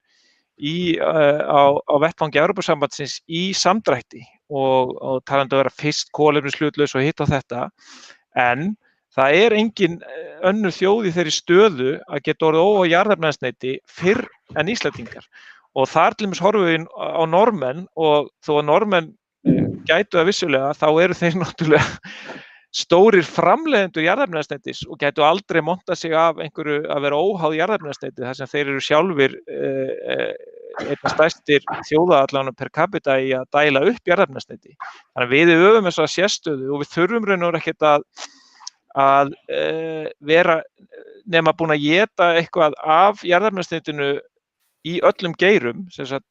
á vettvangi Evrópusambandsins í samdrætti og talandi að vera fyrst kolefnishlutlaus og hitt á þetta, en það engin önnur þjóð í þeirri stöðu að geta orðið óháð jarðefnaeldsneyti fyrr en Íslendingar og þar til dæmis horfum við á Norðmenn og þó að Norðmenn gætu það vissulega þá eru þeir náttúrulega stórir framleiðendur jarðefnaeldsneytis og gætu aldrei montað sig af einhverju að vera óháð jarðefnaeldsneyti þar sem þeir eru sjálfir einna stærstir þjóðaallanum per capita í að dæla upp jarðefnaeldsneyti. Þannig að við höfum þessa sérstöðu og við þurfum raun og veru ekkert að vera nema búin að éta eitthvað af jarðefnaeldsneytinu í öllum geirum, sem sagt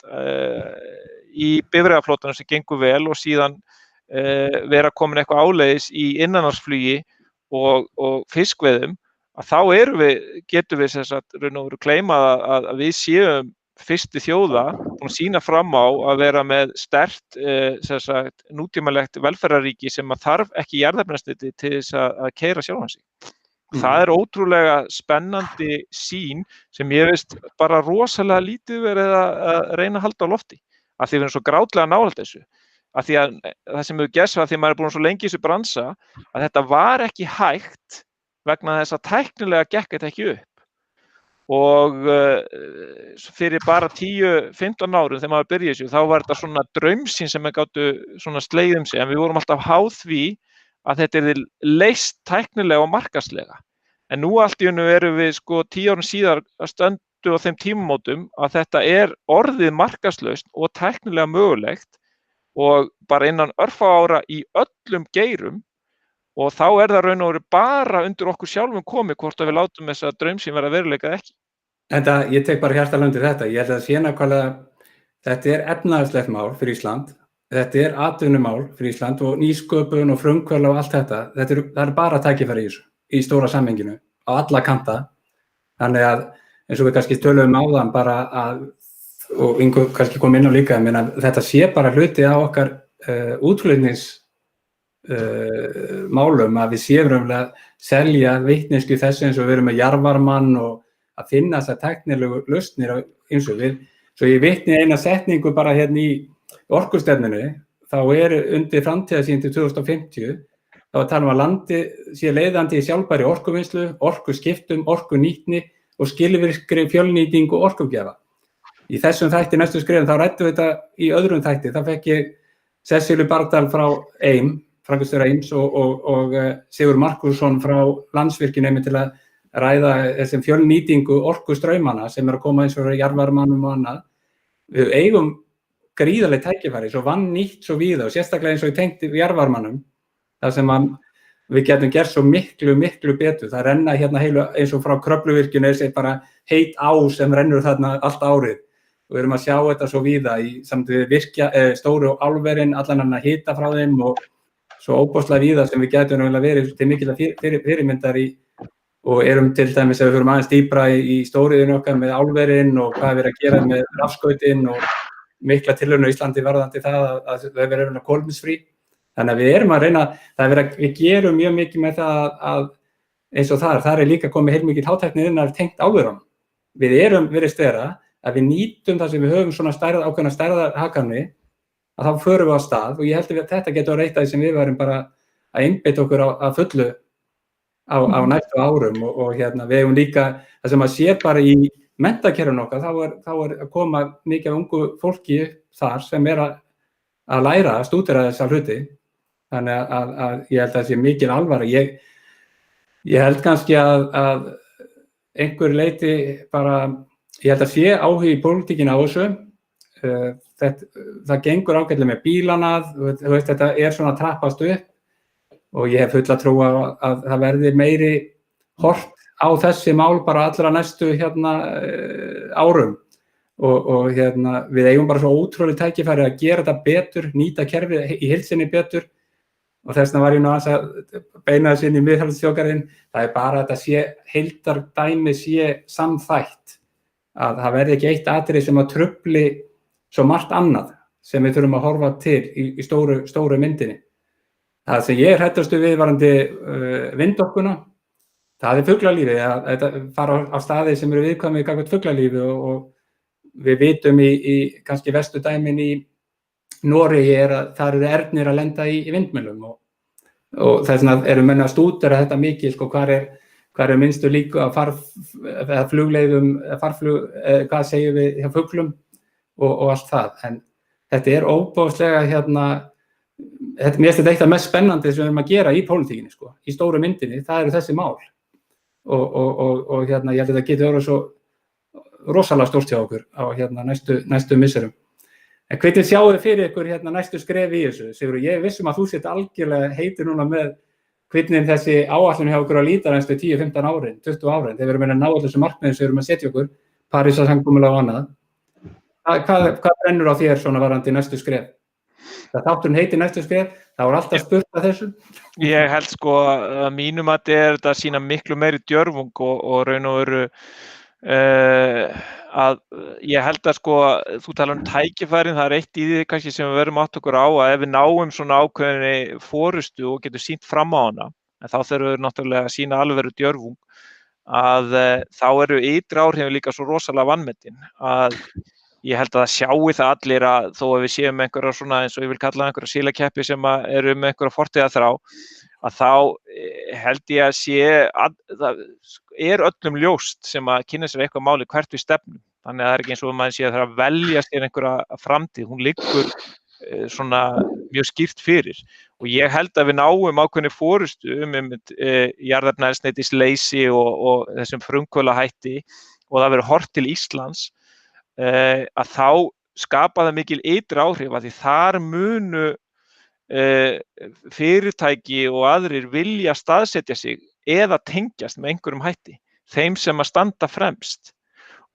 í bifreiðaflotanum sem gengur vel og síðan vera komin eitthvað áleiðis í innanlandsflugi og fiskveiðum, að þá getum við sem sagt raun og veru claimað að við séum fyrstu þjóða og sýna fram á að vera með sterkt sem sagt nútímalegt velferðarríki sem að þarf ekki jarðefnaeldsneyti til þess að keyra sjálfan sig. Það ótrúlega spennandi sýn sem ég veist bara rosalega lítið verið að reyna að halda á lofti, af því við erum svo grátlega nálægt þessu. Af því að það sem hefur gerst af því að maður búin svo lengi í þessu bransa að þetta var ekki hægt vegna þess að tæknilega gekk þetta ekki upp og fyrir bara 10-15 árum þegar maður byrjaði þessu þá var þetta svona draumsýn sem við gátu svona slegið sig en við vorum alltaf háð því að þetta leyst tæknilega og markaðslega en nú allt í einu erum við 10 árum síðar að stöndu á þeim tímamótum að þetta orðið markaðslaust og tæknilega mögulegt og bara innan örfá ára í öllum geirum og þá það raun og veru bara undir okkur sjálfum komið hvort að við látum þessa draumsýn vera veruleika eða ekki. Ég tek bara hjartalega undir þetta. Ég held að sé nákvæmlega, þetta efnahagslegt mál fyrir Ísland, þetta atvinnumál fyrir Ísland og nýsköpun og frumkvöðla og allt þetta. Það bara tækifæri í þessu, í stóra samhenginu, á alla kanta. Þannig að, eins og við kannski töluðum áðan bara og Ingo kannski kom inn á líka, þetta sé bara hluti á okkar útflutnings málum að við séum raunverulega að selja vitneskju þessu eins og við erum með jarðvarmann og að finna þessar tæknilegu lausnir á ýmsu. Svo ég vitni eina setningu bara hérna í orkustefnunni, þá undir framtíðarsýn til 2050, þá að tala að landið sé leiðandi í sjálfbæri orkuvinnslu, orkuskiptum, orkunýtni og skilvirkri fjölnýtingu orkugjafa. Í þessum þætti næstu skrifum þá ræddum við þetta í öðrum þætti. Það fekk ég Cecíliu Bardal frá framkvæmdastjóra Eims og Sigur Markússon frá Landsvirkjun einmitt til að ræða þessum fjölnýtingu orkustraumana sem að koma eins og jarðvarmanum og annað. Við eigum gríðarleg tækifæri, svo vannýtt svo víða og sérstaklega eins og í tengt jarðvarmanum, þar sem við getum gert svo miklu betur. Það renna hérna heilu eins og frá Kröfluvirkjun bara heit á sem rennur þarna allt árið. Við erum að sjá þetta svo víða í samtíð stóru álverin, allan að hita frá þeim og svo óbóðslega víða sem við getum verið til mikilvæg fyrirmyndar í og erum til dæmis ef við förum aðeins dýpra í stóriðinu okkar með álverin og hvað við að gera með rafskautin og mikla tilraunir á Íslandi varðandi það að við verðum kolefnisfrí. Þannig að við erum að reyna, við gerum mjög mikið með það að eins og þar líka komið heilmikið hátækni inn að tengt álverum. Við virðist vera að við nýtum það sem við höfum svona ákveðna stærðarhagkvæmni, að þá förum við á stað og ég held að þetta getur eitt af því sem við værum bara að einbeita okkur að fullu á næstu árum og við eigum líka það sem að sé bara í menntakerfinu okkar, þá að koma mikið af ungu fólki þar sem að læra að stúdera þessa hluti. Þannig að ég held að það sé mikil alvara. Ég held kannski að einhver leiti bara, ég held að sé áhugi í pólitíkinni á þessu. Það gengur ágætlega með bílana, þetta svona að trappast upp og ég hef fulla trú að það verði meiri hort á þessi mál bara allra næstu árum og við eigum bara svo ótrúlega tækifæri að gera þetta betur, nýta kerfið í heild sinni betur og þess vegna var ég nú aðeins að beina þessu inn í miðhálsþjóðgarðinn. Það bara að þetta heildardæmi sé samþætt, að það verði ekki eitt atriði sem að trufli svo margt annað sem við þurfum að horfa til í stóru myndinni. Það sem ég hræddastu við varandi vindorkuna, það fuglalífið, að þetta fara á staði sem eru viðkvæmir gagnvart fuglalífi og við vitum í kannski vestu dæmin í Noregi að þar eru ernir að lenda í vindmyllum og þess vegna eru menn að stúdera þetta mikið, hvar minnstu líku að flugleiðum, farflug, hvað segjum við hjá fuglum og allt það. En þetta óbóðslega mér finnst þetta eitt af mest spennandi sem við erum að gera í pólitíkinni, í stóru myndinni, það eru þessi mál og ég held að þetta getur orðið svo rosalega stórt hjá okkur á næstu misserum. En hvernig sjáu þið fyrir ykkur næstu skref í þessu? Sigurður, ég vissum að þú sért algjörlega heitur núna með hvernig þessi áætlun hjá okkur að líta næstu 10-15 árin, 20 árin, þegar við erum að ná allir þessum markmiðum sem við erum að setja okkur, Parísarsamkomulag og annað. Hvað brennur á þér svona varðandi næstu skref? Það þátturinn heitir næstu skref, það var alltaf spurt að þessu. Ég held að mínum að þetta sýna miklu meiri djörfung og raun og veru að ég held að þú talar tækifærin, það eitt í því kannski sem við verðum átt okkur á að ef við náum svona ákveðinni forystu og getum sýnt fram á hana, en þá þurfum við náttúrulega að sýna alvöru djörfung, að þá eru ytri áhrifin líka svo rosalega vanmetin að ég held að það sjái það allir að þó að við séum einhverja svona eins og ég vil kalla einhverja sílakeppi sem eru með einhverja fortíðarþrá, að þá held ég að það öllum ljóst sem að kynna sér eitthvað máli hvert við stefnum. Þannig að það ekki eins og maður sé að það að velja sér einhverja framtíð, hún liggur svona mjög skýrt fyrir. Og ég held að við náum ákveðinni forystu jarðefnaeldsneytisleysi og þessum frumkvöðlahætti og það verður horft til Íslands, að þá skapa það mikil ytri áhrif að því þar munu fyrirtæki og aðrir vilja staðsetja sig eða tengjast með einhverjum hætti þeim sem að standa fremst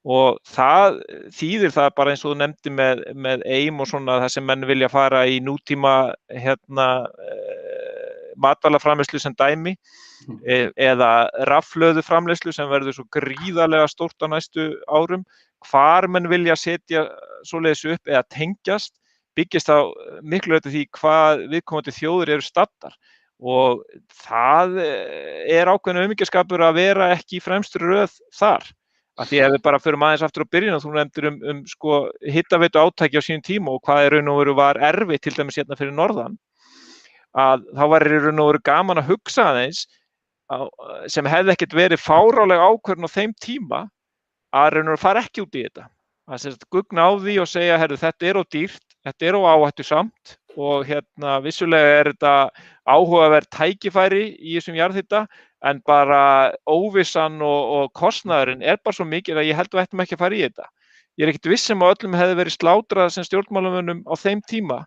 og það þýðir það bara eins og þú nefndi með AIM og svona það sem menn vilja fara í nútíma matvælaframleiðslu sem dæmi eða rafhlöðuframleiðslu sem verður svo gríðarlega stórt á næstu árum, hvar menn vilja setja svoleiðis upp eða tengjast byggist á miklu eftir því hvað viðkomandi þjóðir eru staddar og það ákveðin aumingjaskapur að vera ekki í fremstu röð þar. Af því ef við bara förum aðeins aftur á byrjun og þú nefndir sko hitaveitu átaki á sínum tíma og hvað raun og veru var erfitt til dæmis hérna fyrir norðan, að þá var raun og veru gaman að hugsa aðeins sem hefði ekkert verið fárálega ákvörðun á þeim tíma að raun og veru fara ekki út í þetta. Að sem sagt gugna á því og segja, heyrðu, þetta of dýrt, þetta of áhættusamt og vissulega þetta áhugaverð tækifæri í þessum jarðhita en bara óvissan og kostnaðurinn bara svo mikið að ég held við ættum ekki að fara í þetta. Ég ekkert viss að öllum hefði verið slátrað sem stjórnmálamönnum á þeim tíma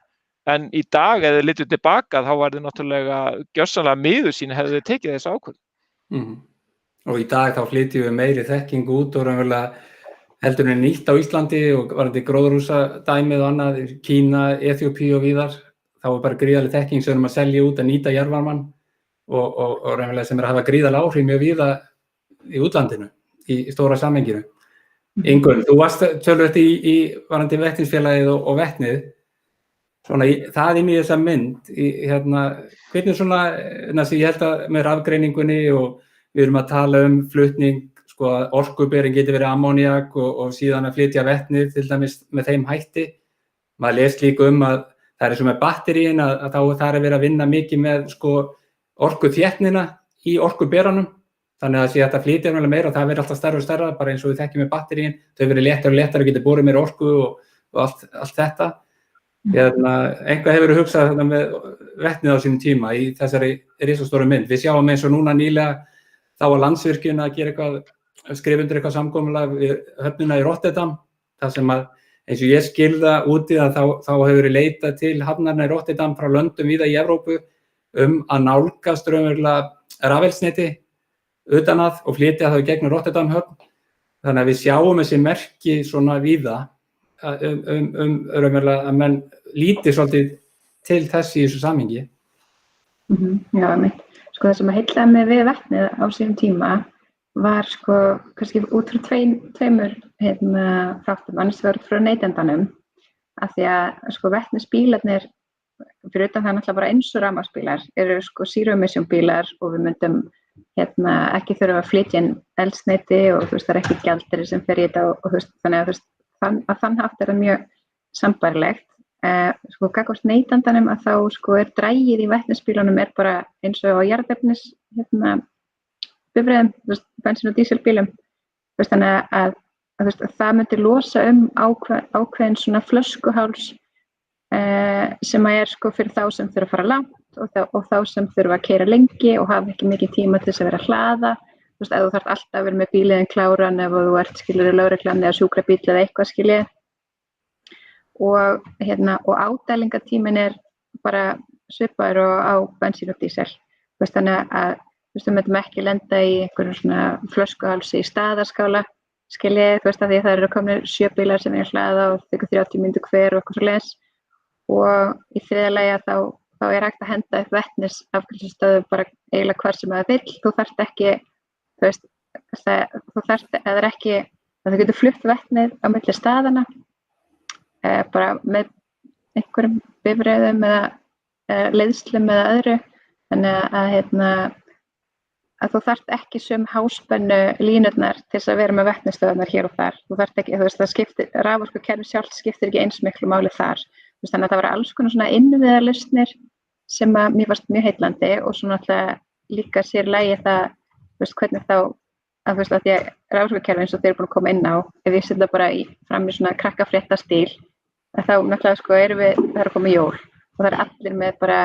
en í dag ef þið litur tilbaka þá var þið náttúrulega gjörsamlega miður sín hefði þið tekið þessa ákvörðun. Og í dag þá flytjum við meiri þekking út og raunverulega heldur en nýtt á Íslandi og varðandi gróðurhúsadæmið og annað, Kína, Eþíópíu og víðar, þá bara gríðarleg þekking sem við erum að selja út að nýta jarðvarmann og raunverulega sem að hafa gríðarleg áhrif mjög víða í útlandinu, í stóra samhenginu. Ingunn, þú varst töluvert í varðandi vetnisfélagið og vetnið, svona það inn í þessa mynd, hvernig svona, ég held að með rafgreiningunni og við erum að tala flutning, sko að orkuberin getur verið ammóníak og síðan að flytja vetnið til dæmis með þeim hætti. Maður les líka að það eins og með batteríin að þá þar verið að vinna mikið með sko orkuþéttnina í orkuberanum. Þannig að það sé að flytja meira og það verið alltaf stærra og stærra, bara eins og við þekkjum með batteríin. Þau verið léttara og léttara og getur borið meira orku og allt þetta. Eitthvað hefur hugsað með vetnið á sínum tíma í þessari risastóru mynd. Við sjáum eins og núna nýlega þá var Landsvirkjun að gera skrifa undir eitthvað samkomulag við höfnina í Rotterdam, þar sem að eins og ég skilða úti að þá hefur verið leitað til hafnarna í Rotterdam frá löndum víða í Evrópu að nálgast raunverulega rafelsneti utan að og flytja þá í gegnum Rotterdam höfn. Þannig að við sjáum þessi merki svona víða raunverulega að menn líti svolítið til þess í þessu samhengi. Já, mitt. Sko það sem að heillaði mig við vetnið á sínum tíma var sko kannski út frá tveimur þáttum, annars vegar frá neytendanum af því að sko vetnisbílarnir fyrir utan það náttúrulega bara eins og rafmagnsbílar eru sko zero emission bílar og við myndum ekki þurfa að flytja inn eldsneyti og þú veist það ekki gjaldeyri sem fer í þetta og þú veist þannig að þann hátt það mjög sambærilegt. Sko gagnvart neytandanum að þá sko drægið í vetnisbílunum bara eins og á jarðefnis bifreiðum, bensín- og dísilbílum, þannig að það myndi losa ákveðin svona flöskuháls sem sko fyrir þá sem þurfa að fara langt og þá sem þurfa að keyra lengi og hafa ekki mikið tíma til þess að vera að hlaða. Ef þú þarft alltaf að vera með bíliðin kláran ef þú ert skilur í lögreglan eða sjúkrabíl eða eitthvað skilið. Og ádælingatíminn bara svipaður og á bensín og dísil. Þannig að við myndum ekki lenda í einhverjum svona flöskuhálsi í staðarskála, skiljið, af því að það eru komnir 7 bílar sem hlaða og tekur 30 mínútur hver og eitthvað svoleiðis. Og í þriðja lagi þá hægt að henda upp vetnisafgreiðslustöð bara eiginlega hvar sem það vill. Þú þarft ekki, þú getur flutt vetnið á milli staðana bara með einhverjum bifreiðum eða leiðslum eða öðru. Þannig að þú þarft ekki háspennu línurnar til þess að vera með vetnistöðvarnar hér og þar. Þú þarft ekki, það skiptir, raforkukerfið sjálft skiptir ekki eins miklu máli þar. Þannig að það var alls konar svona innviðalausnir sem að mér fannst mjög heillandi og svona alltaf líka sér lagi það, hvernig þá, að því að raforkukerfið eins og þeir eru búin að koma inn á, ef ég setja bara fram í svona krakkafréttastíl, þá náttúrulega erum við, það er að koma jól og það er allir með bara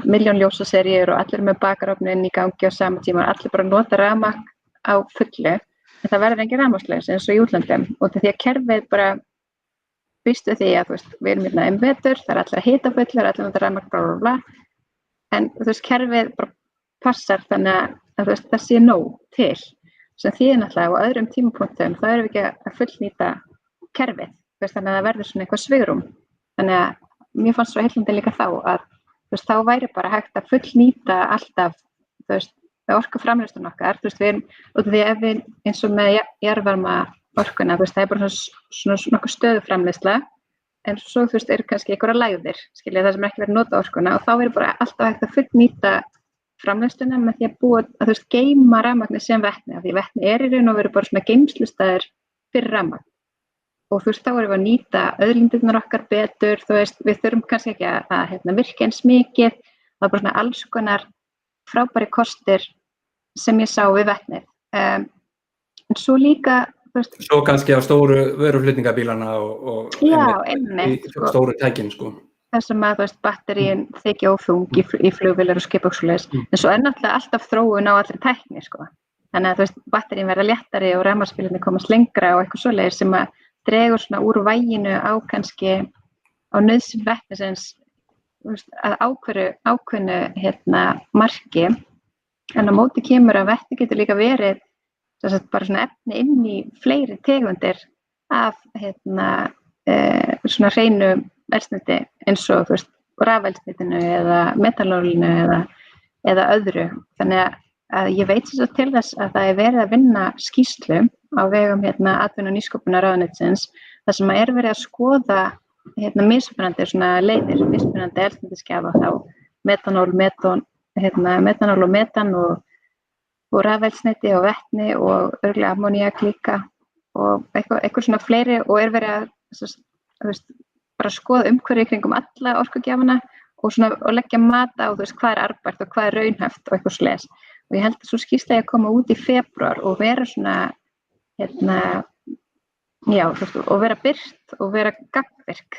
milljón ljósaseríur og allir með bakarofnin í gangi á sama tíma og allir bara nota rafmagn á fullu en það verður engin rafmagnslaus eins og í útlöndum og því að kerfið bara býst við því að við erum vetur, það er allir að hita fullu, það er allir að nota rafmagn bla bla bla en kerfið bara passar þannig að það sé nóg til sem þýðir náttúrulega á öðrum tímapunktum þá erum við ekki að fullnýta kerfið, þannig að það verður svona eitthvað svigrúm. Þannig að mér fannst svo heillandi líka þá að þá væri bara hægt að fullnýta alltaf orkuframleiðsluna okkar, við erum, út af því ef við eins og með jarðvarma orkuna, það er bara svona nokkuð stöðuframleiðsla, en svo eru kannski einhverjar lægðir, það sem ekki verið að nota orkuna og þá er bara alltaf hægt að fullnýta framleiðsluna með því að búa að geyma rafmagni sem vetni, af því vetni í raun og veru bara svona geymslustaður fyrir rafmagn. Og þá erum við að nýta auðlindirnar okkar betur, við þurfum kannski ekki að virka eins mikið, það er bara svona alls konar frábæri kostir sem ég sá við vetnið. En svo líka Svo kannski á stóru vöruflutningabílana og stóru tækin, sko. Það sem að batteríin þykja óþung í flugvélar og skipauksleis, en svo náttúrulega alltaf þróun á allri tækni, sko. Þannig að batteríin verða léttari og rafmagnsbílarnir komast lengra og eitthvað svoleiðis sem að dregur svona úr væginu á kannski á nauðsyn vetnisins að ákveðnu marki, en á móti kemur að vetni getur líka verið bara svona efni inn í fleiri tegundir af svona hreinu eldsneyti eins og rafeldsneytinu eða metanólinu eða öðru. Þannig að ég veit til þess að það er verið að vinna skýrslu á vegum atvinnu- og nýsköpunarráðuneytisins þar sem er verið að skoða mismunandi svona leiðir, mismunandi eldsneytisgjafa, þá metanól og metan og rafeldsneyti og vetni og örugglega ammoníak líka og eitthvað svona fleiri og er verið að bara skoða umhverfi kringum alla orkugjafana og leggja mat á hvað er arðbært og hvað er raunhæft og eitthvað svoleiðis. Og ég held að svo skýrsla að koma út í febrúar og vera svona og vera birt og vera gagnvirk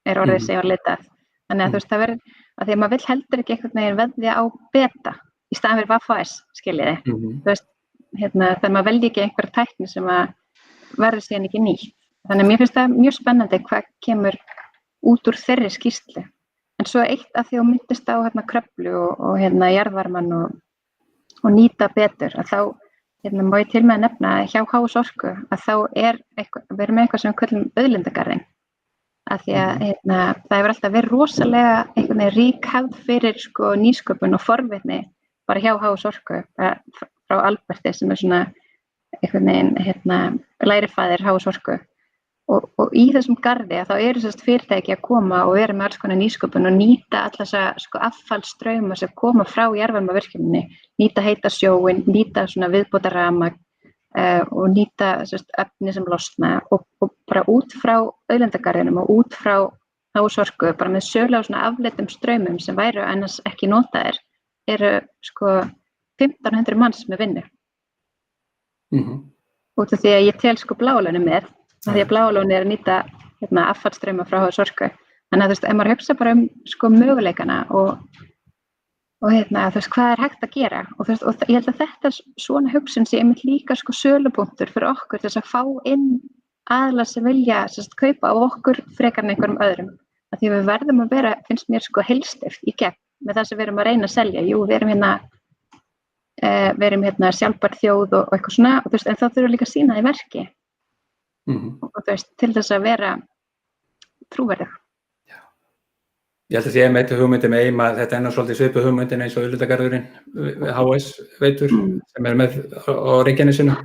er orðið sem ég var að leita að. Þannig að það verður, að því að maður vill heldur ekki einhvern veginn veðja á beta í staðan fyrir VFS, skiljiði. Þegar maður velji ekki einhverja tækni sem að verður síðan ekki nýtt. Þannig að mér finnst það mjög spennandi hvað kemur út úr þeirri skýrslu. En svo eitt af því að myndist á Kröflu og jarðvarman og nýta betur, að þá má ég til með að nefna hjá HS Orku að þá við erum með eitthvað sem við köllum auðlindagarðinn. Af því að það hefur alltaf verið rosalega einhvern veginn rík hefð fyrir nýsköpun og forvitni bara hjá HS Orku, frá Alberti sem er svona einhvern veginn lærifaðir HS Orku. Og í þessum garði þá eru fyrirtæki að koma og vera með alls konar nýsköpun og nýta alla þessa affallsstrauma sem koma frá jarðvarmavirkjuninni, nýta heita sjóinn, nýta svona viðbótarrafmagn og nýta efni sem losna og bara út frá auðlindagarðinum og út frá HS Orku, bara með sölu á svona afleiddum straumum sem væru annars ekki notaðir, eru 1500 manns með vinnu. Út af því að ég tel Bláalóni með, því að Bláalóni er að nýta affallsstrauma frá HS Orku. Þannig að ef maður hugsa bara möguleikana og hvað er hægt að gera og ég held að þetta svona hugsun sé einmitt líka sölupunktur fyrir okkur til þess að fá inn aðila sem vilja kaupa á okkur frekar en einhverjum öðrum. Af því við verðum að vera, finnst mér heilsteypt í gegn með það sem við erum að reyna að selja. Jú, við erum sjálfbær þjóð og eitthvað svona, en þá þurfum við líka að sýna það í verki. Og til þess að vera trúverðug. Ég held að ég með hugmyndi með EIMA, þetta er svolítið svipuð hugmyndin eins og auðlindagarðurinn HS veitur sem er með á Reykjanesinu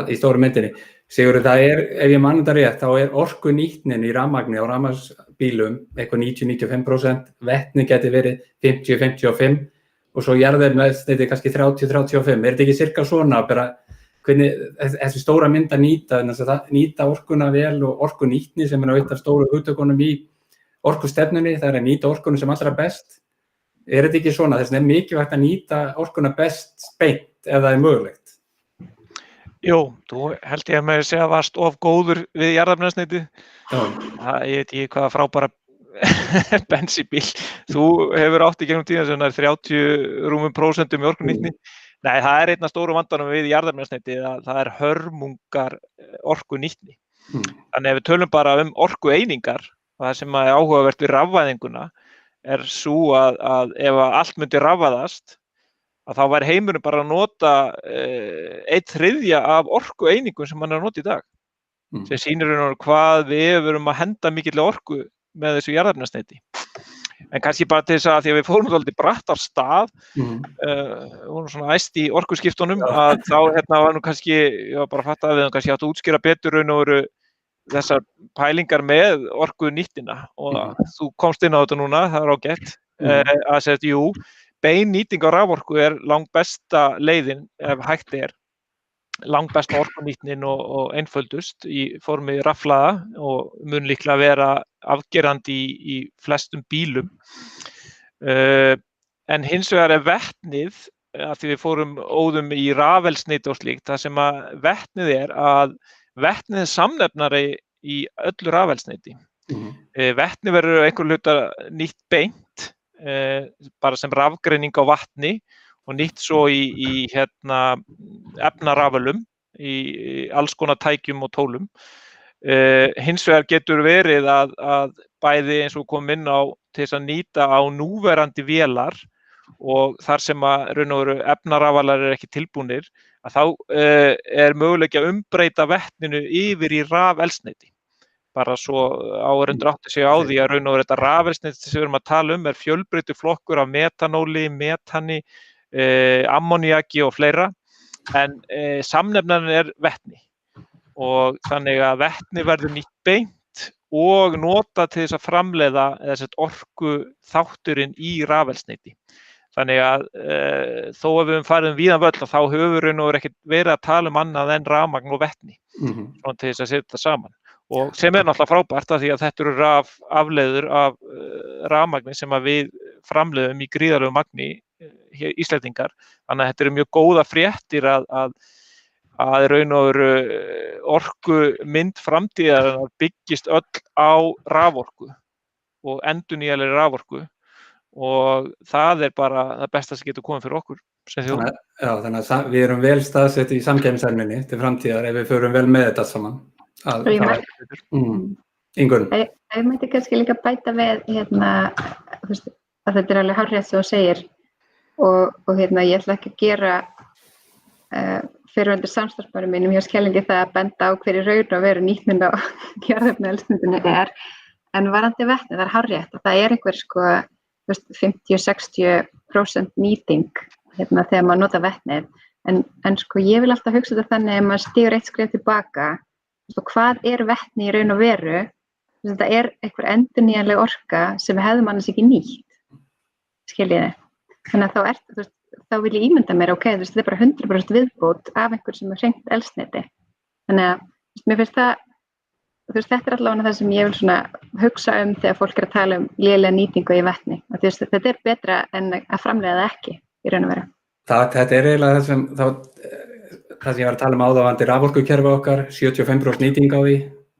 í stóru myndinni. Sigurður, það er, ef ég man þetta rétt, þá er orkunýtnin í rafmagni á rafmagnsbílum eitthvað 90-95%, vetni geti verið 50-55 og svo jarðefnaeldsneyti kannski 30-35. Er þetta ekki sirka svona bara hvernig þessi stóra mynd að nýta orkuna vel og orkunýtni sem er á eitt af stóru hugtökunum í orkustefnunni, það er að nýta orkuna sem allra best. Er þetta ekki svona? Þess vegna er mikilvægt að nýta orkuna best beint ef það er mögulegt. Jú, þú held ég að með segja varst of góður við jarðefnaeldsneyti. Ég veit ekki hvaða frábæra bensínbíl þú hefur átt í gegnum tíðan sem er 30% í orkunýtni. Nei, það er einn af stóru vandanum við jarðefnaeldsneyti að það er hörmungar orkunýtni. Þannig ef við tölum bara orkueiningar, og það sem er áhugavert við rafvæðinguna er svo að ef allt myndi rafvæðast að þá væri heimurinn bara að nota 1/3 af orkueiningum sem hann er að nota í dag. Sem sýnir hvað við verum að henda mikilvæg orku með þessu jarðefnaeldsneyti. En kannski bara til þess að því að við fórum svolítið bratt af stað, vorum svona æst í orkuskiptunum, að þá var nú kannski, ég var bara að fatta að við höfum kannski átt að útskýra betur raun og veru þessar pælingar með orkunýttina og þú komst inn á þetta núna, það er ágætt, að segja, jú, bein nýting á raforku er langbesta leiðin ef hægt er, langbesta orkunýtnin og einföldust í formi rafhlaða og mun líklega vera afgerandi í flestum bílum. En hins vegar er vetnið, af því við fórum óðum í rafeldsneyti og slíkt, það sem að vetnið er að vetnið er samnefnari í öllu rafeldsneyti. Vetnið verður einhver hluta nýtt beint, bara sem rafgreining á vatni og nýtt svo í efnarafölum, í alls konar tækjum og tólum. Hins vegar getur verið að bæði eins og kom inn á til þess að nýta á núverandi vélar og þar sem að raun og veru efnarafalar er ekki tilbúnir, að þá er möguleiki að umbreyta vetninu yfir í rafeldsneyti. Bara svo áhorfendur átti sig á því að raun og veru þetta rafeldsneyti sem við erum að tala er fjölbreyttur flokkur af metanóli, metani, ammóníaki og fleira, en samnefnarinn vetni. Og þannig að vetni verður nýtt beint og nota til þess að framleiða orku þátturinn í rafeldsneyti. Þannig að þó að við höfum farið víðan völl þá höfum við ekkert verið að tala annað en rafmagn og vetni svona til þess að setja það saman. Og sem er náttúrulega frábært af því að þetta eru afleiður af rafmagni sem að við framleiðum í gríðarlegu magni hér Íslendingar. Þannig að þetta eru mjög góða fréttir að raun og veru orkumynd framtíðarinnar byggist öll á raforku og endurnýjanlegri raforku og það er bara það besta sem getur komið fyrir okkur sem þjóð. Já, þannig að við erum vel staðsett í samkeppnisefninni til framtíðar ef við förum vel með þetta saman. Ingunn. Ég mætti kannski líka bæta við að þetta er alveg hárrétt sem þú segir og ég ætla ekki að gera fyrrverandi samstarfsmönnum mínum hjá Skeljungi það að benda á hverju raun og veru nýtnin á jarðefnaeldsneytinu er, en varðandi vetni það er hárrétt að það er einhver 50-60% nýting þegar maður nota vetnið, en ég vil alltaf hugsa þetta þannig að maður stígur eitt skref tilbaka, hvað er vetni í raun og veru, þetta er einhver endurnýjanleg orka sem við hefðum annars ekki nýtt, skiljiði, þannig að þá vil ég ímynda mér, þetta er bara 100% viðbót af einhver sem er hreint eldsneyti. Þannig að mér finnst þetta er allavega það sem ég vil svona hugsa þegar fólk er að tala lélega nýtingu í vetni. Þetta er betra en að framleiða það ekki í raun og veru. Þetta er eiginlega það sem ég var að tala áðan raforkukerfi okkar, 75% nýting á því,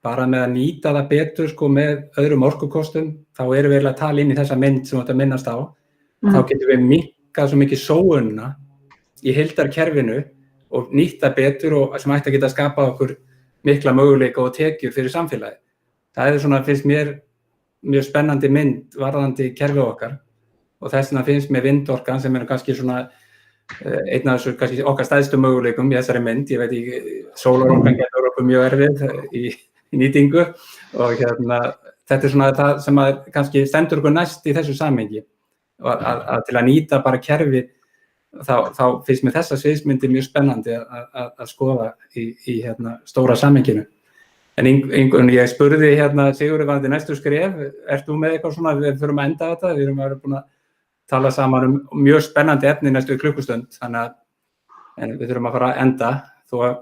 bara með að nýta það betur með öðrum orkukostum, þá erum við að tala inn í þessa mynd sem þetta minnast á. Þá getum við svo mikið sóunna í heildarkerfinu og nýta betur og sem ætti að geta skapað okkur mikla möguleika og tekjur fyrir samfélagi. Það er finnst mér mjög spennandi mynd varðandi kerfið okkar og þess vegna finnst mér vindorkan sem er kannski einn af þessu kannski okkar stærstu möguleikum í þessari mynd. Ég veit ekki, sólarorkan getur okkur mjög erfið í nýtingu og þetta er það sem kannski stendur okkur næst í þessu samhengi. Að til að nýta bara kerfi þá finnst mér þessa sviðsmyndi mjög spennandi að skoða í stóra samhenginu. En Ingunn, ég spurði Sigurður varðandi næstu skref, ert þú með eitthvað við þurfum að enda þetta, við erum búin að tala saman mjög spennandi efni næstu klukkustund, þannig að við þurfum að fara að enda þó að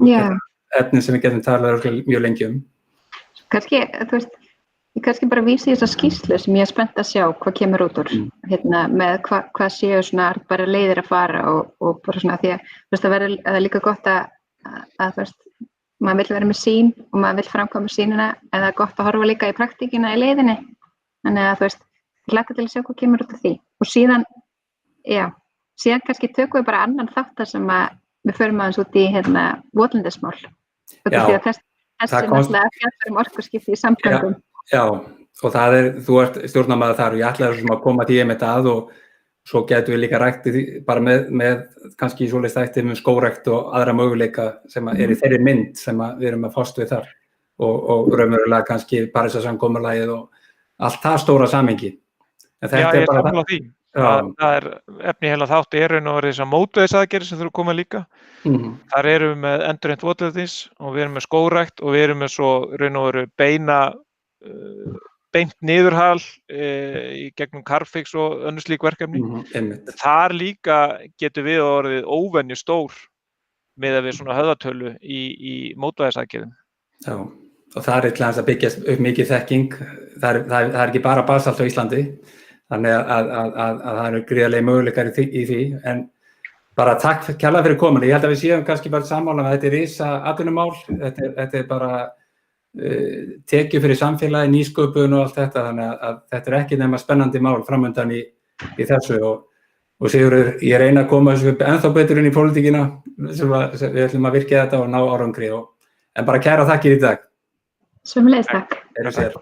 efni sem við getum talað mjög lengi Ég kannski bara vísi þessa skýrslu sem ég er spennt að sjá hvað kemur út úr með hvað séu bara leiðir að fara og bara því að það er líka gott að maður vill vera með sín og maður vill framkvæma sínina en það er gott að horfa líka í praktíkina í leiðinni þannig að ég hlakka til að sjá hvað kemur út úr því og síðan kannski tökum við bara annan þáttar sem við förum aðeins út í votlendismál og því að þessi náttúrulega fjallar orkuskipti í samgöngum. Já, og þú ert stjórnarmaður þar og ég ætlaði að koma því einmitt að og svo getum við líka rækt bara með kannski svoleiðis þætti með skógrækt og aðra möguleika sem í þeirri mynd sem við erum að fást við þar og raunverulega kannski Parísarsamkomulagið og allt það stóra samhengi. Já, ég er sammála því. Það efni heila þátt raun og þessar mótvægisaðgerðir sem þurfa að koma líka. Þar erum við með endurheimt votlendis og við erum með skógrækt og við erum með svo raun og veru beint niðurhal í gegnum Carfix og önnur slík verkefni. Þar líka getum við orðið óvenju stór miðað við svona höfðatölu í mótvægisaðgerðum. Já, og það til þess að byggjast upp mikið þekking. Það er ekki bara basalt á Íslandi, þannig að það eru gríðarlegir möguleikar í því, en bara takk kærlega fyrir komuna. Ég held að við séum kannski bara sammála að þetta er risa atvinnumál, þetta er bara tekið fyrir samfélagi, nýsköpun og allt þetta, þannig að þetta er ekki nema spennandi mál framöndan í þessu og Sigurður, ég reyna að koma þessu ennþá betur inn í pólitíkina sem við ætlum að virkja þetta og ná árangri en bara kæra þakkir í dag. Sömuleiðis takk. Sér.